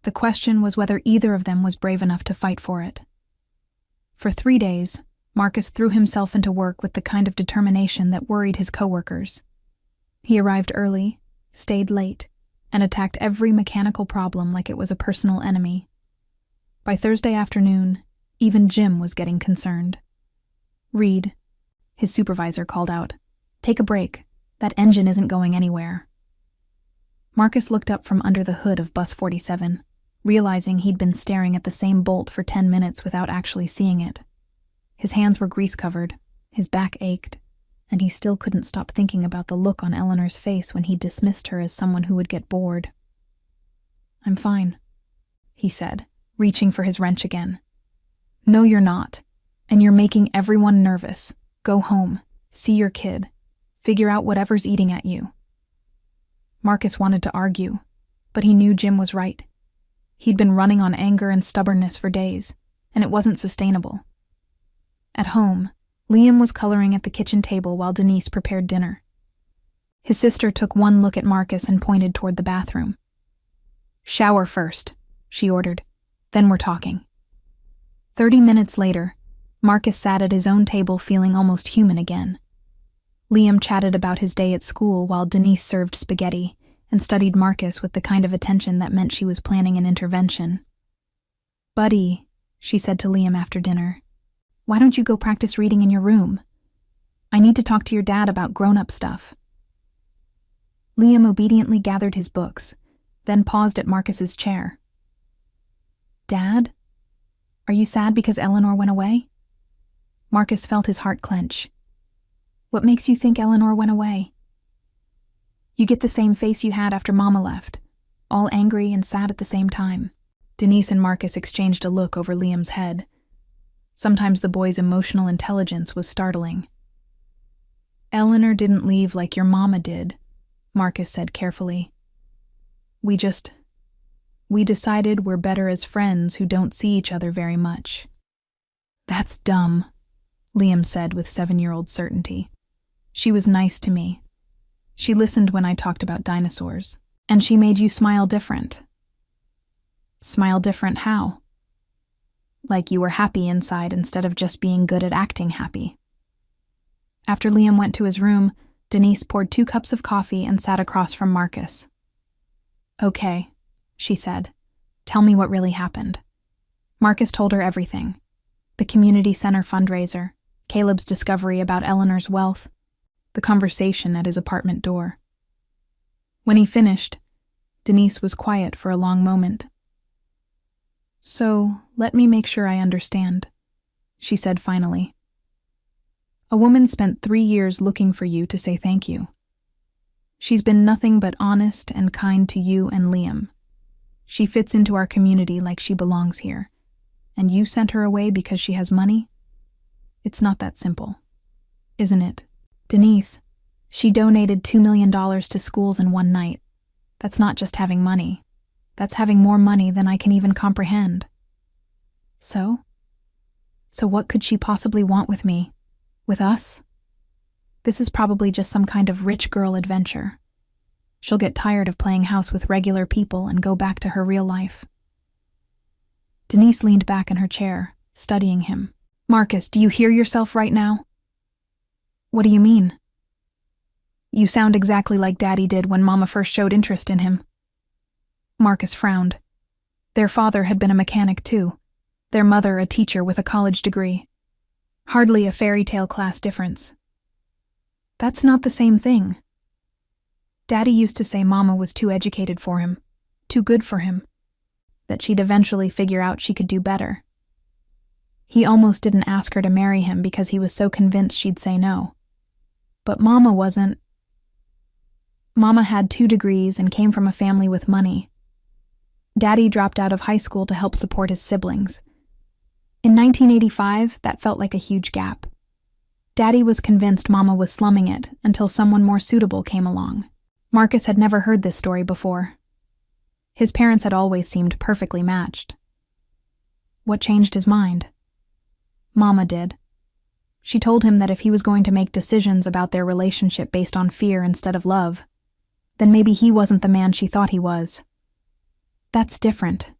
A: The question was whether either of them was brave enough to fight for it. For 3 days, Marcus threw himself into work with the kind of determination that worried his coworkers. He arrived early, stayed late, and attacked every mechanical problem like it was a personal enemy. By Thursday afternoon, even Jim was getting concerned. "Reed," his supervisor called out, "take a break. That engine isn't going anywhere." Marcus looked up from under the hood of Bus 47, realizing he'd been staring at the same bolt for 10 minutes without actually seeing it. His hands were grease-covered, his back ached, and he still couldn't stop thinking about the look on Eleanor's face when he dismissed her as someone who would get bored. "I'm fine," he said, reaching for his wrench again. "No, you're not, and you're making everyone nervous. Go home, see your kid, figure out whatever's eating at you." Marcus wanted to argue, but he knew Jim was right. He'd been running on anger and stubbornness for days, and it wasn't sustainable. At home, Liam was coloring at the kitchen table while Denise prepared dinner. His sister took one look at Marcus and pointed toward the bathroom. "Shower first," she ordered. "Then we're talking." 30 minutes later, Marcus sat at his own table feeling almost human again. Liam chatted about his day at school while Denise served spaghetti and studied Marcus with the kind of attention that meant she was planning an intervention. "Buddy," she said to Liam after dinner, "why don't you go practice reading in your room? I need to talk to your dad about grown-up stuff." Liam obediently gathered his books, then paused at Marcus's chair. "Dad? Are you sad because Eleanor went away?" Marcus felt his heart clench. "What makes you think Eleanor went away?" "You get the same face you had after Mama left, all angry and sad at the same time." Denise and Marcus exchanged a look over Liam's head. Sometimes the boy's emotional intelligence was startling. "Eleanor didn't leave like your mama did," Marcus said carefully. We decided we're better as friends who don't see each other very much." "That's dumb," Liam said with 7-year-old certainty. "She was nice to me. She listened when I talked about dinosaurs, and she made you smile different." "Smile different how?" "Like you were happy inside instead of just being good at acting happy." After Liam went to his room, Denise poured 2 cups of coffee and sat across from Marcus. "Okay," she said. "Tell me what really happened." Marcus told her everything. The community center fundraiser, Caleb's discovery about Eleanor's wealth, the conversation at his apartment door. When he finished, Denise was quiet for a long moment. "So, let me make sure I understand," she said finally. "A woman spent 3 years looking for you to say thank you. She's been nothing but honest and kind to you and Liam. She fits into our community like she belongs here. And you sent her away because she has money? It's not that simple, isn't it? Denise, she donated $2 million to schools in one night. That's not just having money. That's having more money than I can even comprehend." So what could she possibly want with me? With us? This is probably just some kind of rich girl adventure. She'll get tired of playing house with regular people and go back to her real life. Denise leaned back in her chair, studying him. "Marcus, do you hear yourself right now?" "What do you mean?" "You sound exactly like Daddy did when Mama first showed interest in him." Marcus frowned. Their father had been a mechanic too, their mother a teacher with a college degree. Hardly a fairy tale class difference. "That's not the same thing. Daddy used to say Mama was too educated for him, too good for him, that she'd eventually figure out she could do better, He almost didn't ask her to marry him because he was so convinced she'd say no. But Mama wasn't. Mama had 2 degrees and came from a family with money. Daddy dropped out of high school to help support his siblings. In 1985, that felt like a huge gap. Daddy was convinced Mama was slumming it until someone more suitable came along. Marcus had never heard this story before. His parents had always seemed perfectly matched. What changed his mind? Mama did. She told him that if he was going to make decisions about their relationship based on fear instead of love, then maybe he wasn't the man she thought he was. That's different.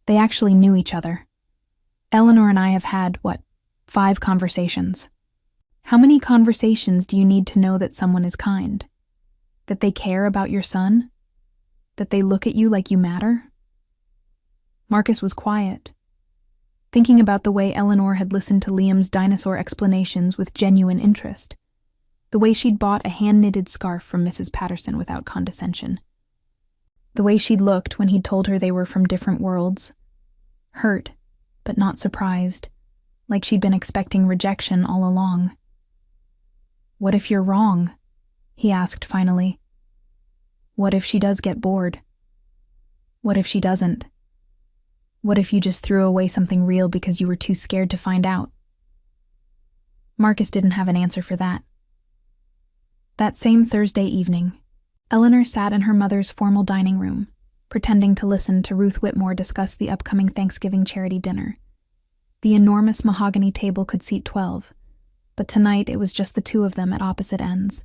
A: They actually knew each other. Eleanor and I have had, 5 conversations. How many conversations do you need to know that someone is kind? That they care about your son? That they look at you like you matter? Marcus was quiet, thinking about the way Eleanor had listened to Liam's dinosaur explanations with genuine interest, the way she'd bought a hand-knitted scarf from Mrs. Patterson without condescension, the way she'd looked when he'd told her they were from different worlds, hurt, but not surprised, like she'd been expecting rejection all along. "What if you're wrong?" he asked finally. "What if she does get bored? What if she doesn't? What if you just threw away something real because you were too scared to find out?" Marcus didn't have an answer for that. That same Thursday evening, Eleanor sat in her mother's formal dining room, pretending to listen to Ruth Whitmore discuss the upcoming Thanksgiving charity dinner. The enormous mahogany table could seat 12, but tonight it was just the 2 of them at opposite ends,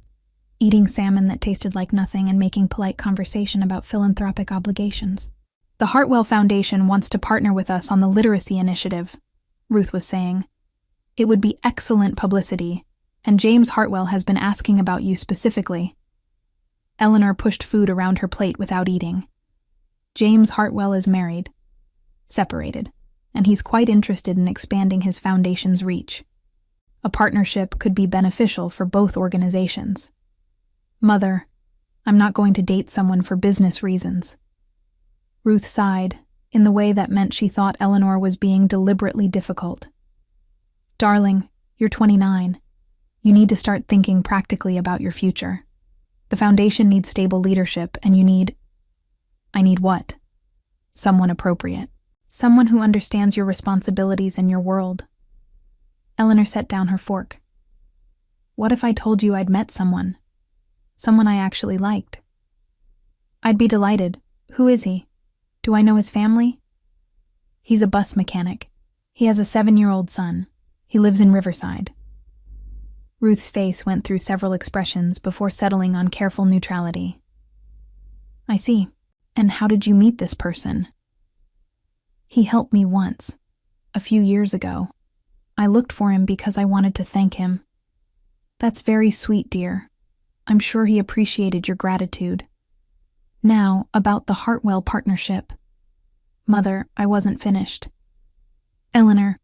A: eating salmon that tasted like nothing and making polite conversation about philanthropic obligations. "The Hartwell Foundation wants to partner with us on the literacy initiative," Ruth was saying. "It would be excellent publicity, and James Hartwell has been asking about you specifically." Eleanor pushed food around her plate without eating. "James Hartwell is married, separated, and he's quite interested in expanding his foundation's reach. A partnership could be beneficial for both organizations. Mother, I'm not going to date someone for business reasons." Ruth sighed, in the way that meant she thought Eleanor was being deliberately difficult. "Darling, you're 29. You need to start thinking practically about your future. The foundation needs stable leadership, and you need—" "I need what?" "Someone appropriate. Someone who understands your responsibilities and your world." Eleanor set down her fork. "What if I told you I'd met someone? Someone I actually liked?" "I'd be delighted. Who is he? Do I know his family?" "He's a bus mechanic. He has a 7-year-old son. He lives in Riverside." Ruth's face went through several expressions before settling on careful neutrality. "I see. And how did you meet this person?" "He helped me once, a few years ago. I looked for him because I wanted to thank him." "That's very sweet, dear. I'm sure he appreciated your gratitude. Now, about the Hartwell partnership." "Mother, I wasn't finished." "Eleanor,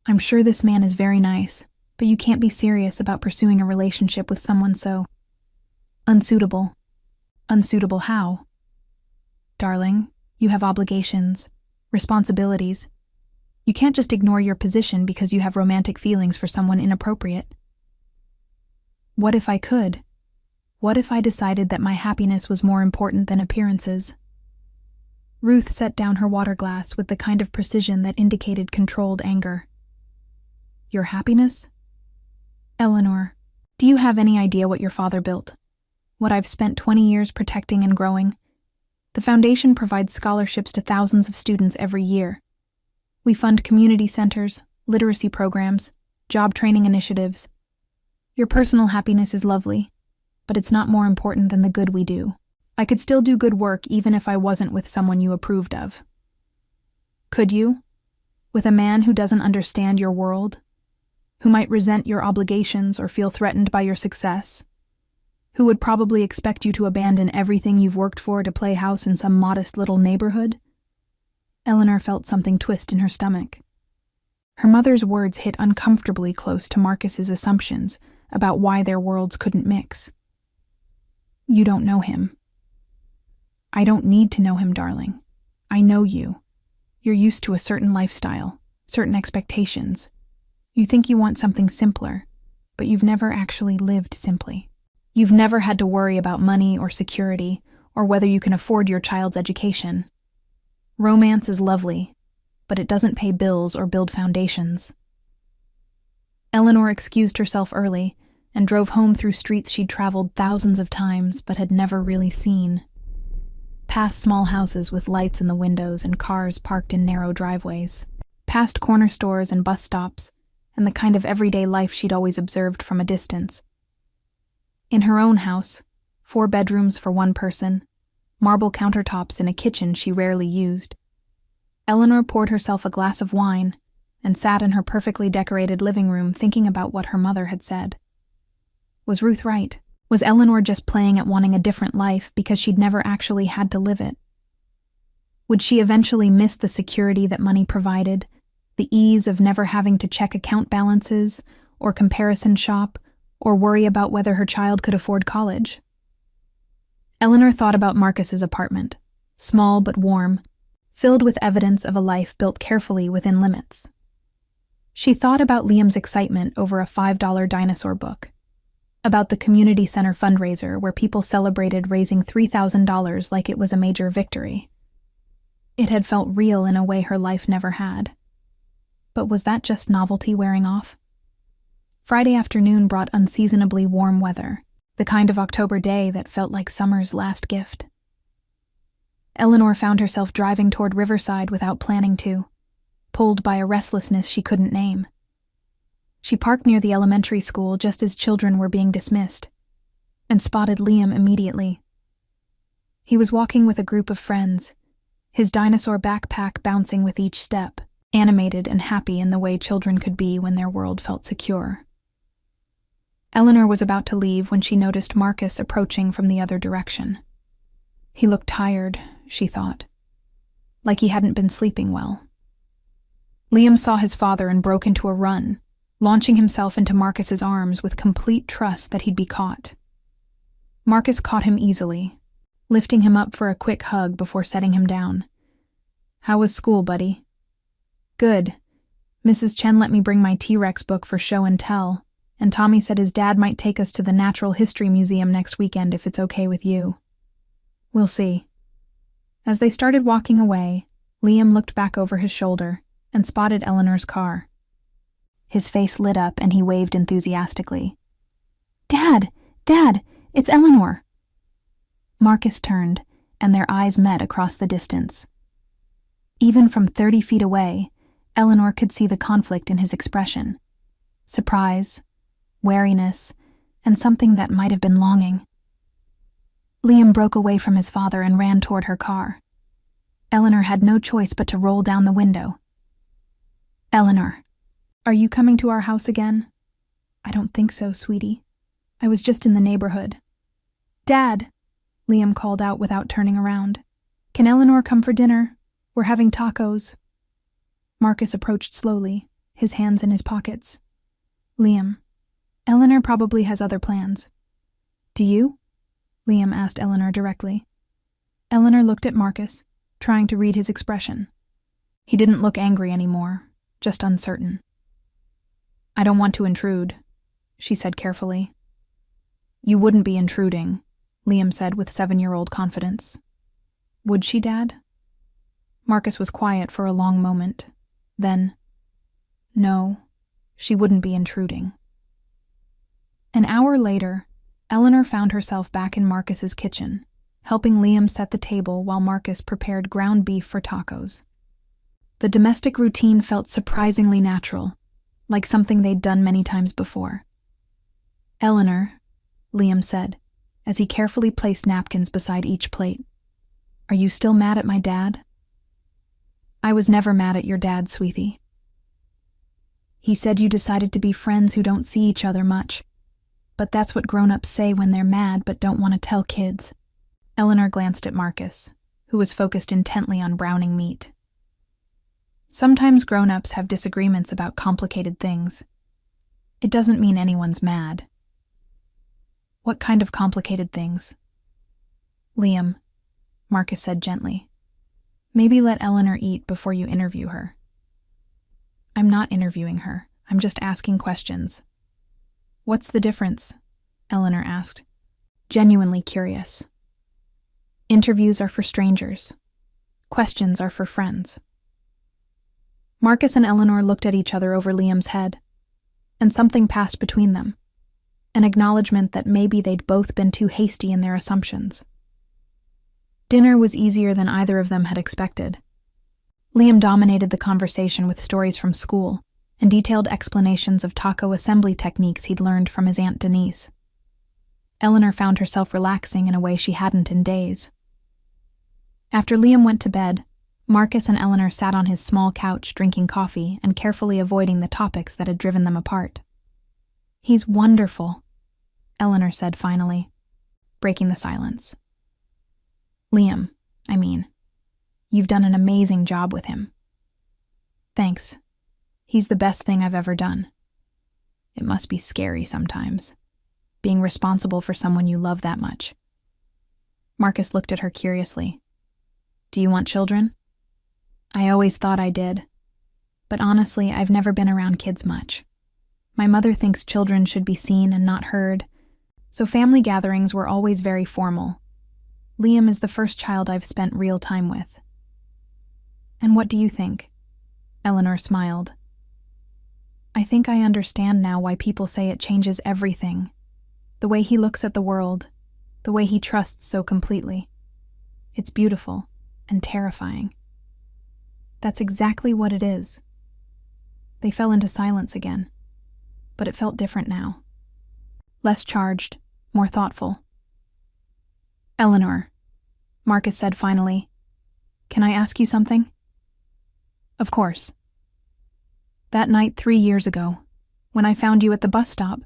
A: I'm sure this man is very nice, but you can't be serious about pursuing a relationship with someone so unsuitable." "Unsuitable how?" "Darling, you have obligations, responsibilities. You can't just ignore your position because you have romantic feelings for someone inappropriate." "What if I could? What if I decided that my happiness was more important than appearances?" Ruth set down her water glass with the kind of precision that indicated controlled anger. "Your happiness? Eleanor, do you have any idea what your father built? What I've spent 20 years protecting and growing? The foundation provides scholarships to thousands of students every year. We fund community centers, literacy programs, job training initiatives. Your personal happiness is lovely, but it's not more important than the good we do. I could still do good work even if I wasn't with someone you approved of." "Could you? With a man who doesn't understand your world? Who might resent your obligations or feel threatened by your success? Who would probably expect you to abandon everything you've worked for to play house in some modest little neighborhood?" Eleanor felt something twist in her stomach. Her mother's words hit uncomfortably close to Marcus's assumptions about why their worlds couldn't mix. "You don't know him." "I don't need to know him, darling. I know you. You're used to a certain lifestyle, certain expectations. You think you want something simpler, but you've never actually lived simply. You've never had to worry about money or security, or whether you can afford your child's education. Romance is lovely, but it doesn't pay bills or build foundations. Eleanor excused herself early and drove home through streets she'd traveled thousands of times but had never really seen. Past small houses with lights in the windows and cars parked in narrow driveways. Past corner stores and bus stops, and the kind of everyday life she'd always observed from a distance. In her own house, 4 bedrooms for one person, marble countertops in a kitchen she rarely used, Eleanor poured herself a glass of wine and sat in her perfectly decorated living room thinking about what her mother had said. Was Ruth right? Was Eleanor just playing at wanting a different life because she'd never actually had to live it? Would she eventually miss the security that money provided, the ease of never having to check account balances or comparison shop or worry about whether her child could afford college? Eleanor thought about Marcus's apartment, small but warm, filled with evidence of a life built carefully within limits. She thought about Liam's excitement over a $5 dinosaur book, about the community center fundraiser where people celebrated raising $3,000 like it was a major victory. It had felt real in a way her life never had. But was that just novelty wearing off? Friday afternoon brought unseasonably warm weather, the kind of October day that felt like summer's last gift. Eleanor found herself driving toward Riverside without planning to, pulled by a restlessness she couldn't name. She parked near the elementary school just as children were being dismissed, and spotted Liam immediately. He was walking with a group of friends, his dinosaur backpack bouncing with each step, animated and happy in the way children could be when their world felt secure. Eleanor was about to leave when she noticed Marcus approaching from the other direction. He looked tired, she thought, like he hadn't been sleeping well. Liam saw his father and broke into a run, launching himself into Marcus's arms with complete trust that he'd be caught. Marcus caught him easily, lifting him up for a quick hug before setting him down. "How was school, buddy?" "Good. Mrs. Chen let me bring my T-Rex book for show and tell, and Tommy said his dad might take us to the Natural History Museum next weekend if it's okay with you." "We'll see." As they started walking away, Liam looked back over his shoulder and spotted Eleanor's car. His face lit up and he waved enthusiastically. "Dad! Dad! It's Eleanor!" Marcus turned, and their eyes met across the distance. Even from 30 feet away, Eleanor could see the conflict in his expression. Surprise, wariness, and something that might have been longing. Liam broke away from his father and ran toward her car. Eleanor had no choice but to roll down the window. "Eleanor, are you coming to our house again?" "I don't think so, sweetie. I was just in the neighborhood." "Dad," Liam called out without turning around. "Can Eleanor come for dinner? We're having tacos." Marcus approached slowly, his hands in his pockets. "Liam, Eleanor probably has other plans." "Do you?" Liam asked Eleanor directly. Eleanor looked at Marcus, trying to read his expression. He didn't look angry anymore, just uncertain. "I don't want to intrude," she said carefully. "You wouldn't be intruding," Liam said with 7-year-old confidence. "Would she, Dad?" Marcus was quiet for a long moment. Then, "No, she wouldn't be intruding." An hour later, Eleanor found herself back in Marcus's kitchen, helping Liam set the table while Marcus prepared ground beef for tacos. The domestic routine felt surprisingly natural, like something they'd done many times before. "Eleanor," Liam said, as he carefully placed napkins beside each plate, "are you still mad at my dad?" "I was never mad at your dad, sweetie. He said you decided to be friends who don't see each other much, but that's what grown-ups say when they're mad but don't want to tell kids." Eleanor glanced at Marcus, who was focused intently on browning meat. Sometimes grown-ups have disagreements about complicated things. It doesn't mean anyone's mad. "What kind of complicated things?" "Liam," Marcus said gently, "maybe let Eleanor eat before you interview her." "I'm not interviewing her. I'm just asking questions." "What's the difference?" Eleanor asked, genuinely curious. "Interviews are for strangers. Questions are for friends." Marcus and Eleanor looked at each other over Liam's head, and something passed between them, an acknowledgement that maybe they'd both been too hasty in their assumptions. Dinner was easier than either of them had expected. Liam dominated the conversation with stories from school and detailed explanations of taco assembly techniques he'd learned from his Aunt Denise. Eleanor found herself relaxing in a way she hadn't in days. After Liam went to bed, Marcus and Eleanor sat on his small couch drinking coffee and carefully avoiding the topics that had driven them apart. "He's wonderful," Eleanor said finally, breaking the silence. "Liam, I mean, you've done an amazing job with him." "Thanks. He's the best thing I've ever done." "It must be scary sometimes, being responsible for someone you love that much." Marcus looked at her curiously. "Do you want children?" "I always thought I did. But honestly, I've never been around kids much. My mother thinks children should be seen and not heard, so family gatherings were always very formal. Liam is the first child I've spent real time with." "And what do you think?" Eleanor smiled. "I think I understand now why people say it changes everything. The way he looks at the world, the way he trusts so completely. It's beautiful and terrifying." "That's exactly what it is." They fell into silence again, but it felt different now. Less charged, more thoughtful. "Eleanor," Marcus said finally, "can I ask you something?" "Of course." "That night 3 years ago, when I found you at the bus stop,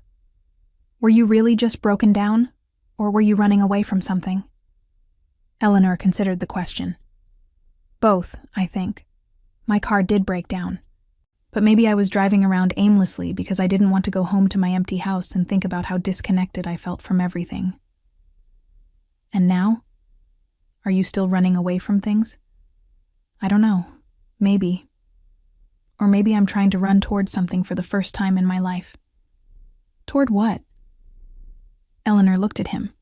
A: were you really just broken down, or were you running away from something?" Eleanor considered the question. "Both, I think. My car did break down. But maybe I was driving around aimlessly because I didn't want to go home to my empty house and think about how disconnected I felt from everything." "And now? Are you still running away from things?" "I don't know. Maybe. Or maybe I'm trying to run toward something for the first time in my life." "Toward what?" Eleanor looked at him.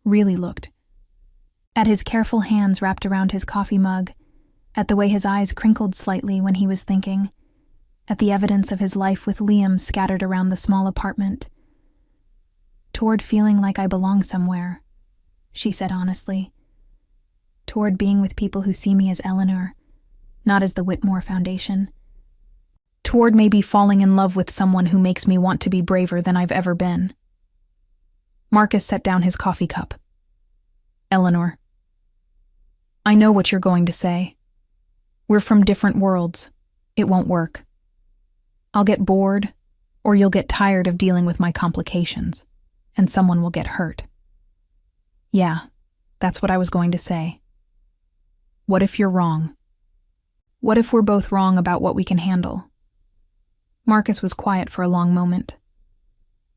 A: Really looked. At his careful hands wrapped around his coffee mug, at the way his eyes crinkled slightly when he was thinking, at the evidence of his life with Liam scattered around the small apartment. "Toward feeling like I belong somewhere," she said honestly. "Toward being with people who see me as Eleanor, not as the Whitmore Foundation. Toward maybe falling in love with someone who makes me want to be braver than I've ever been." Marcus set down his coffee cup. "Eleanor, I know what you're going to say. We're from different worlds. It won't work. I'll get bored, or you'll get tired of dealing with my complications, and someone will get hurt." "Yeah, that's what I was going to say. What if you're wrong? What if we're both wrong about what we can handle?" Marcus was quiet for a long moment.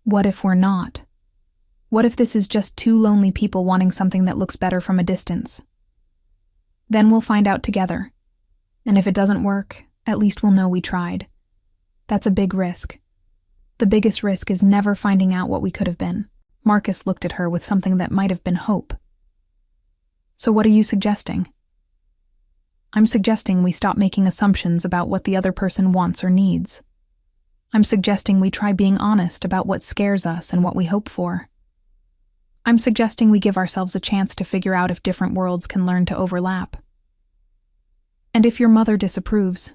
A: "What if we're not? What if this is just two lonely people wanting something that looks better from a distance? Then we'll find out together. And if it doesn't work, at least we'll know we tried. That's a big risk. The biggest risk is never finding out what we could have been." Marcus looked at her with something that might have been hope. "So what are you suggesting?" "I'm suggesting we stop making assumptions about what the other person wants or needs. I'm suggesting we try being honest about what scares us and what we hope for. I'm suggesting we give ourselves a chance to figure out if different worlds can learn to overlap. And if your mother disapproves,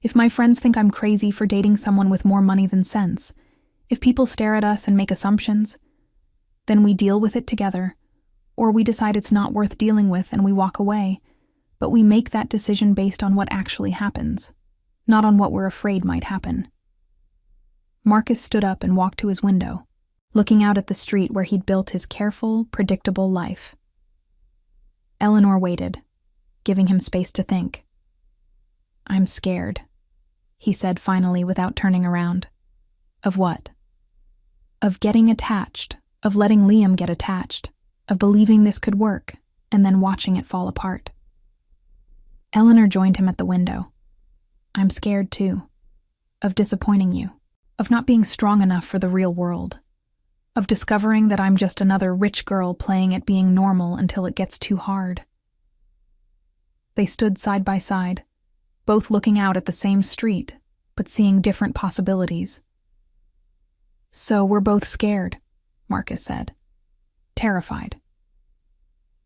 A: if my friends think I'm crazy for dating someone with more money than sense, if people stare at us and make assumptions, then we deal with it together, or we decide it's not worth dealing with and we walk away, but we make that decision based on what actually happens, not on what we're afraid might happen." Marcus stood up and walked to his window, looking out at the street where he'd built his careful, predictable life. Eleanor waited, giving him space to think. "I'm scared," he said finally without turning around. "Of what?" "Of getting attached, of letting Liam get attached, of believing this could work, and then watching it fall apart." Eleanor joined him at the window. "I'm scared too, of disappointing you." of not being strong enough for the real world, of discovering that I'm just another rich girl playing at being normal until it gets too hard. They stood side by side, both looking out at the same street, but seeing different possibilities. "So we're both scared," Marcus said. "Terrified.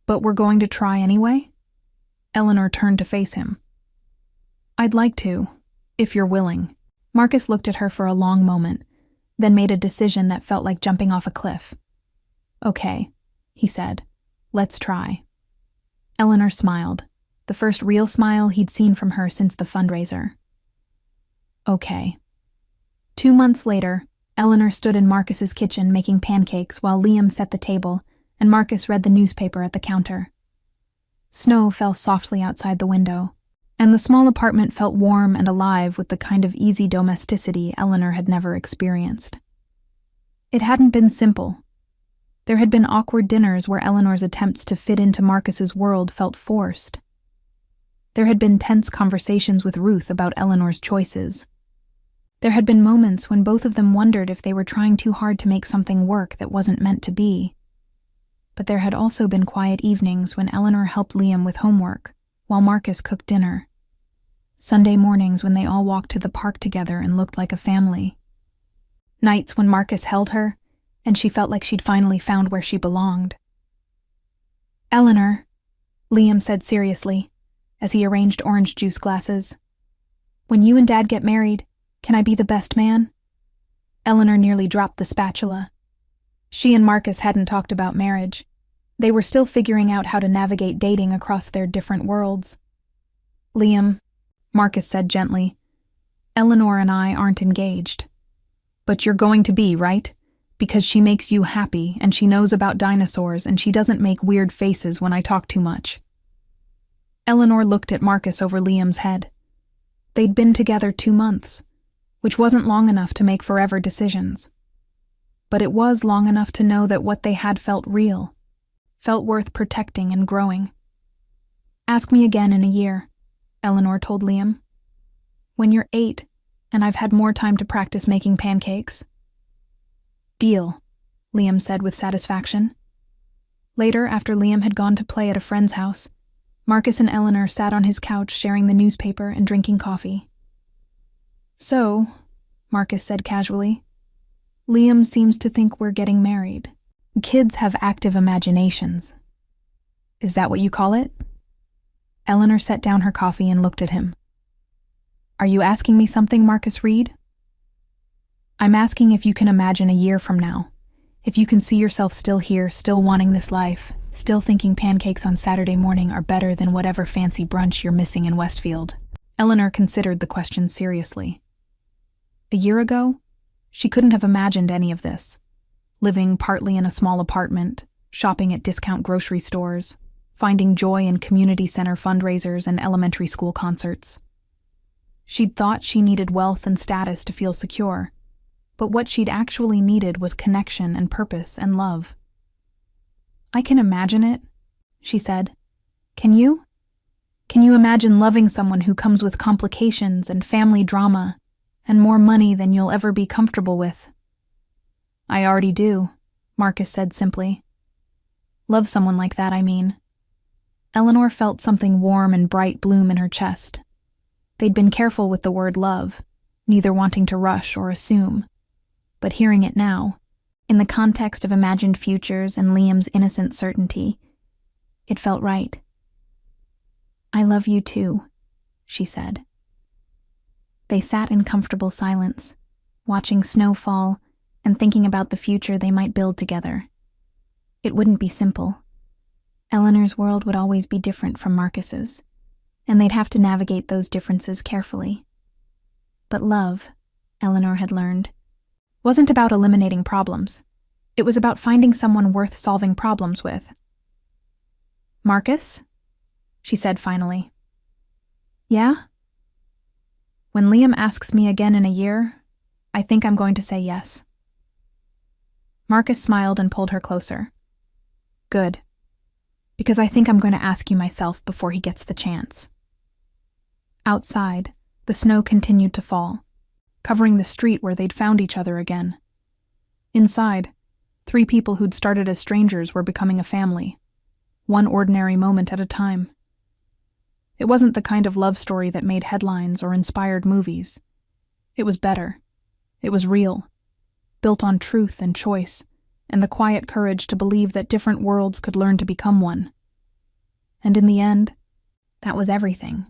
A: But we're going to try anyway?" Eleanor turned to face him. "I'd like to, if you're willing." Marcus looked at her for a long moment, then made a decision that felt like jumping off a cliff. "Okay," he said. "Let's try." Eleanor smiled, the first real smile he'd seen from her since the fundraiser. "Okay." 2 months later, Eleanor stood in Marcus's kitchen making pancakes while Liam set the table and Marcus read the newspaper at the counter. Snow fell softly outside the window, and the small apartment felt warm and alive with the kind of easy domesticity Eleanor had never experienced. It hadn't been simple. There had been awkward dinners where Eleanor's attempts to fit into Marcus's world felt forced. There had been tense conversations with Ruth about Eleanor's choices. There had been moments when both of them wondered if they were trying too hard to make something work that wasn't meant to be. But there had also been quiet evenings when Eleanor helped Liam with homework, while Marcus cooked dinner. Sunday mornings when they all walked to the park together and looked like a family. Nights when Marcus held her, and she felt like she'd finally found where she belonged. "Eleanor," Liam said seriously, as he arranged orange juice glasses, "when you and Dad get married, can I be the best man?" Eleanor nearly dropped the spatula. She and Marcus hadn't talked about marriage. They were still figuring out how to navigate dating across their different worlds. "Liam," Marcus said gently, "Eleanor and I aren't engaged. But you're going to be, right? Because she makes you happy, and she knows about dinosaurs, and she doesn't make weird faces when I talk too much." Eleanor looked at Marcus over Liam's head. They'd been together 2 months, which wasn't long enough to make forever decisions. But it was long enough to know that what they had felt real, felt worth protecting and growing. "Ask me again in a year," Eleanor told Liam. "When you're 8, and I've had more time to practice making pancakes." "Deal," Liam said with satisfaction. Later, after Liam had gone to play at a friend's house, Marcus and Eleanor sat on his couch sharing the newspaper and drinking coffee. "So," Marcus said casually, "Liam seems to think we're getting married. Kids have active imaginations. Is that what you call it?" Eleanor set down her coffee and looked at him. "Are you asking me something, Marcus Reed?" "I'm asking if you can imagine a year from now. If you can see yourself still here, still wanting this life, still thinking pancakes on Saturday morning are better than whatever fancy brunch you're missing in Westfield." Eleanor considered the question seriously. A year ago, she couldn't have imagined any of this. Living partly in a small apartment, shopping at discount grocery stores, finding joy in community center fundraisers and elementary school concerts. She'd thought she needed wealth and status to feel secure, but what she'd actually needed was connection and purpose and love. "I can imagine it," she said. "Can you? Can you imagine loving someone who comes with complications and family drama and more money than you'll ever be comfortable with?" "I already do," Marcus said simply. "Love someone like that, I mean." Eleanor felt something warm and bright bloom in her chest. They'd been careful with the word love, neither wanting to rush or assume. But hearing it now, in the context of imagined futures and Liam's innocent certainty, it felt right. "I love you too," she said. They sat in comfortable silence, watching snow fall and thinking about the future they might build together. It wouldn't be simple. Eleanor's world would always be different from Marcus's, and they'd have to navigate those differences carefully. But love, Eleanor had learned, wasn't about eliminating problems. It was about finding someone worth solving problems with. "Marcus?" she said finally. "Yeah?" "When Liam asks me again in a year, I think I'm going to say yes." Marcus smiled and pulled her closer. "Good. Because I think I'm going to ask you myself before he gets the chance." Outside, the snow continued to fall, covering the street where they'd found each other again. Inside, 3 people who'd started as strangers were becoming a family, one ordinary moment at a time. It wasn't the kind of love story that made headlines or inspired movies. It was better. It was real, built on truth and choice, and the quiet courage to believe that different worlds could learn to become one. And in the end, that was everything.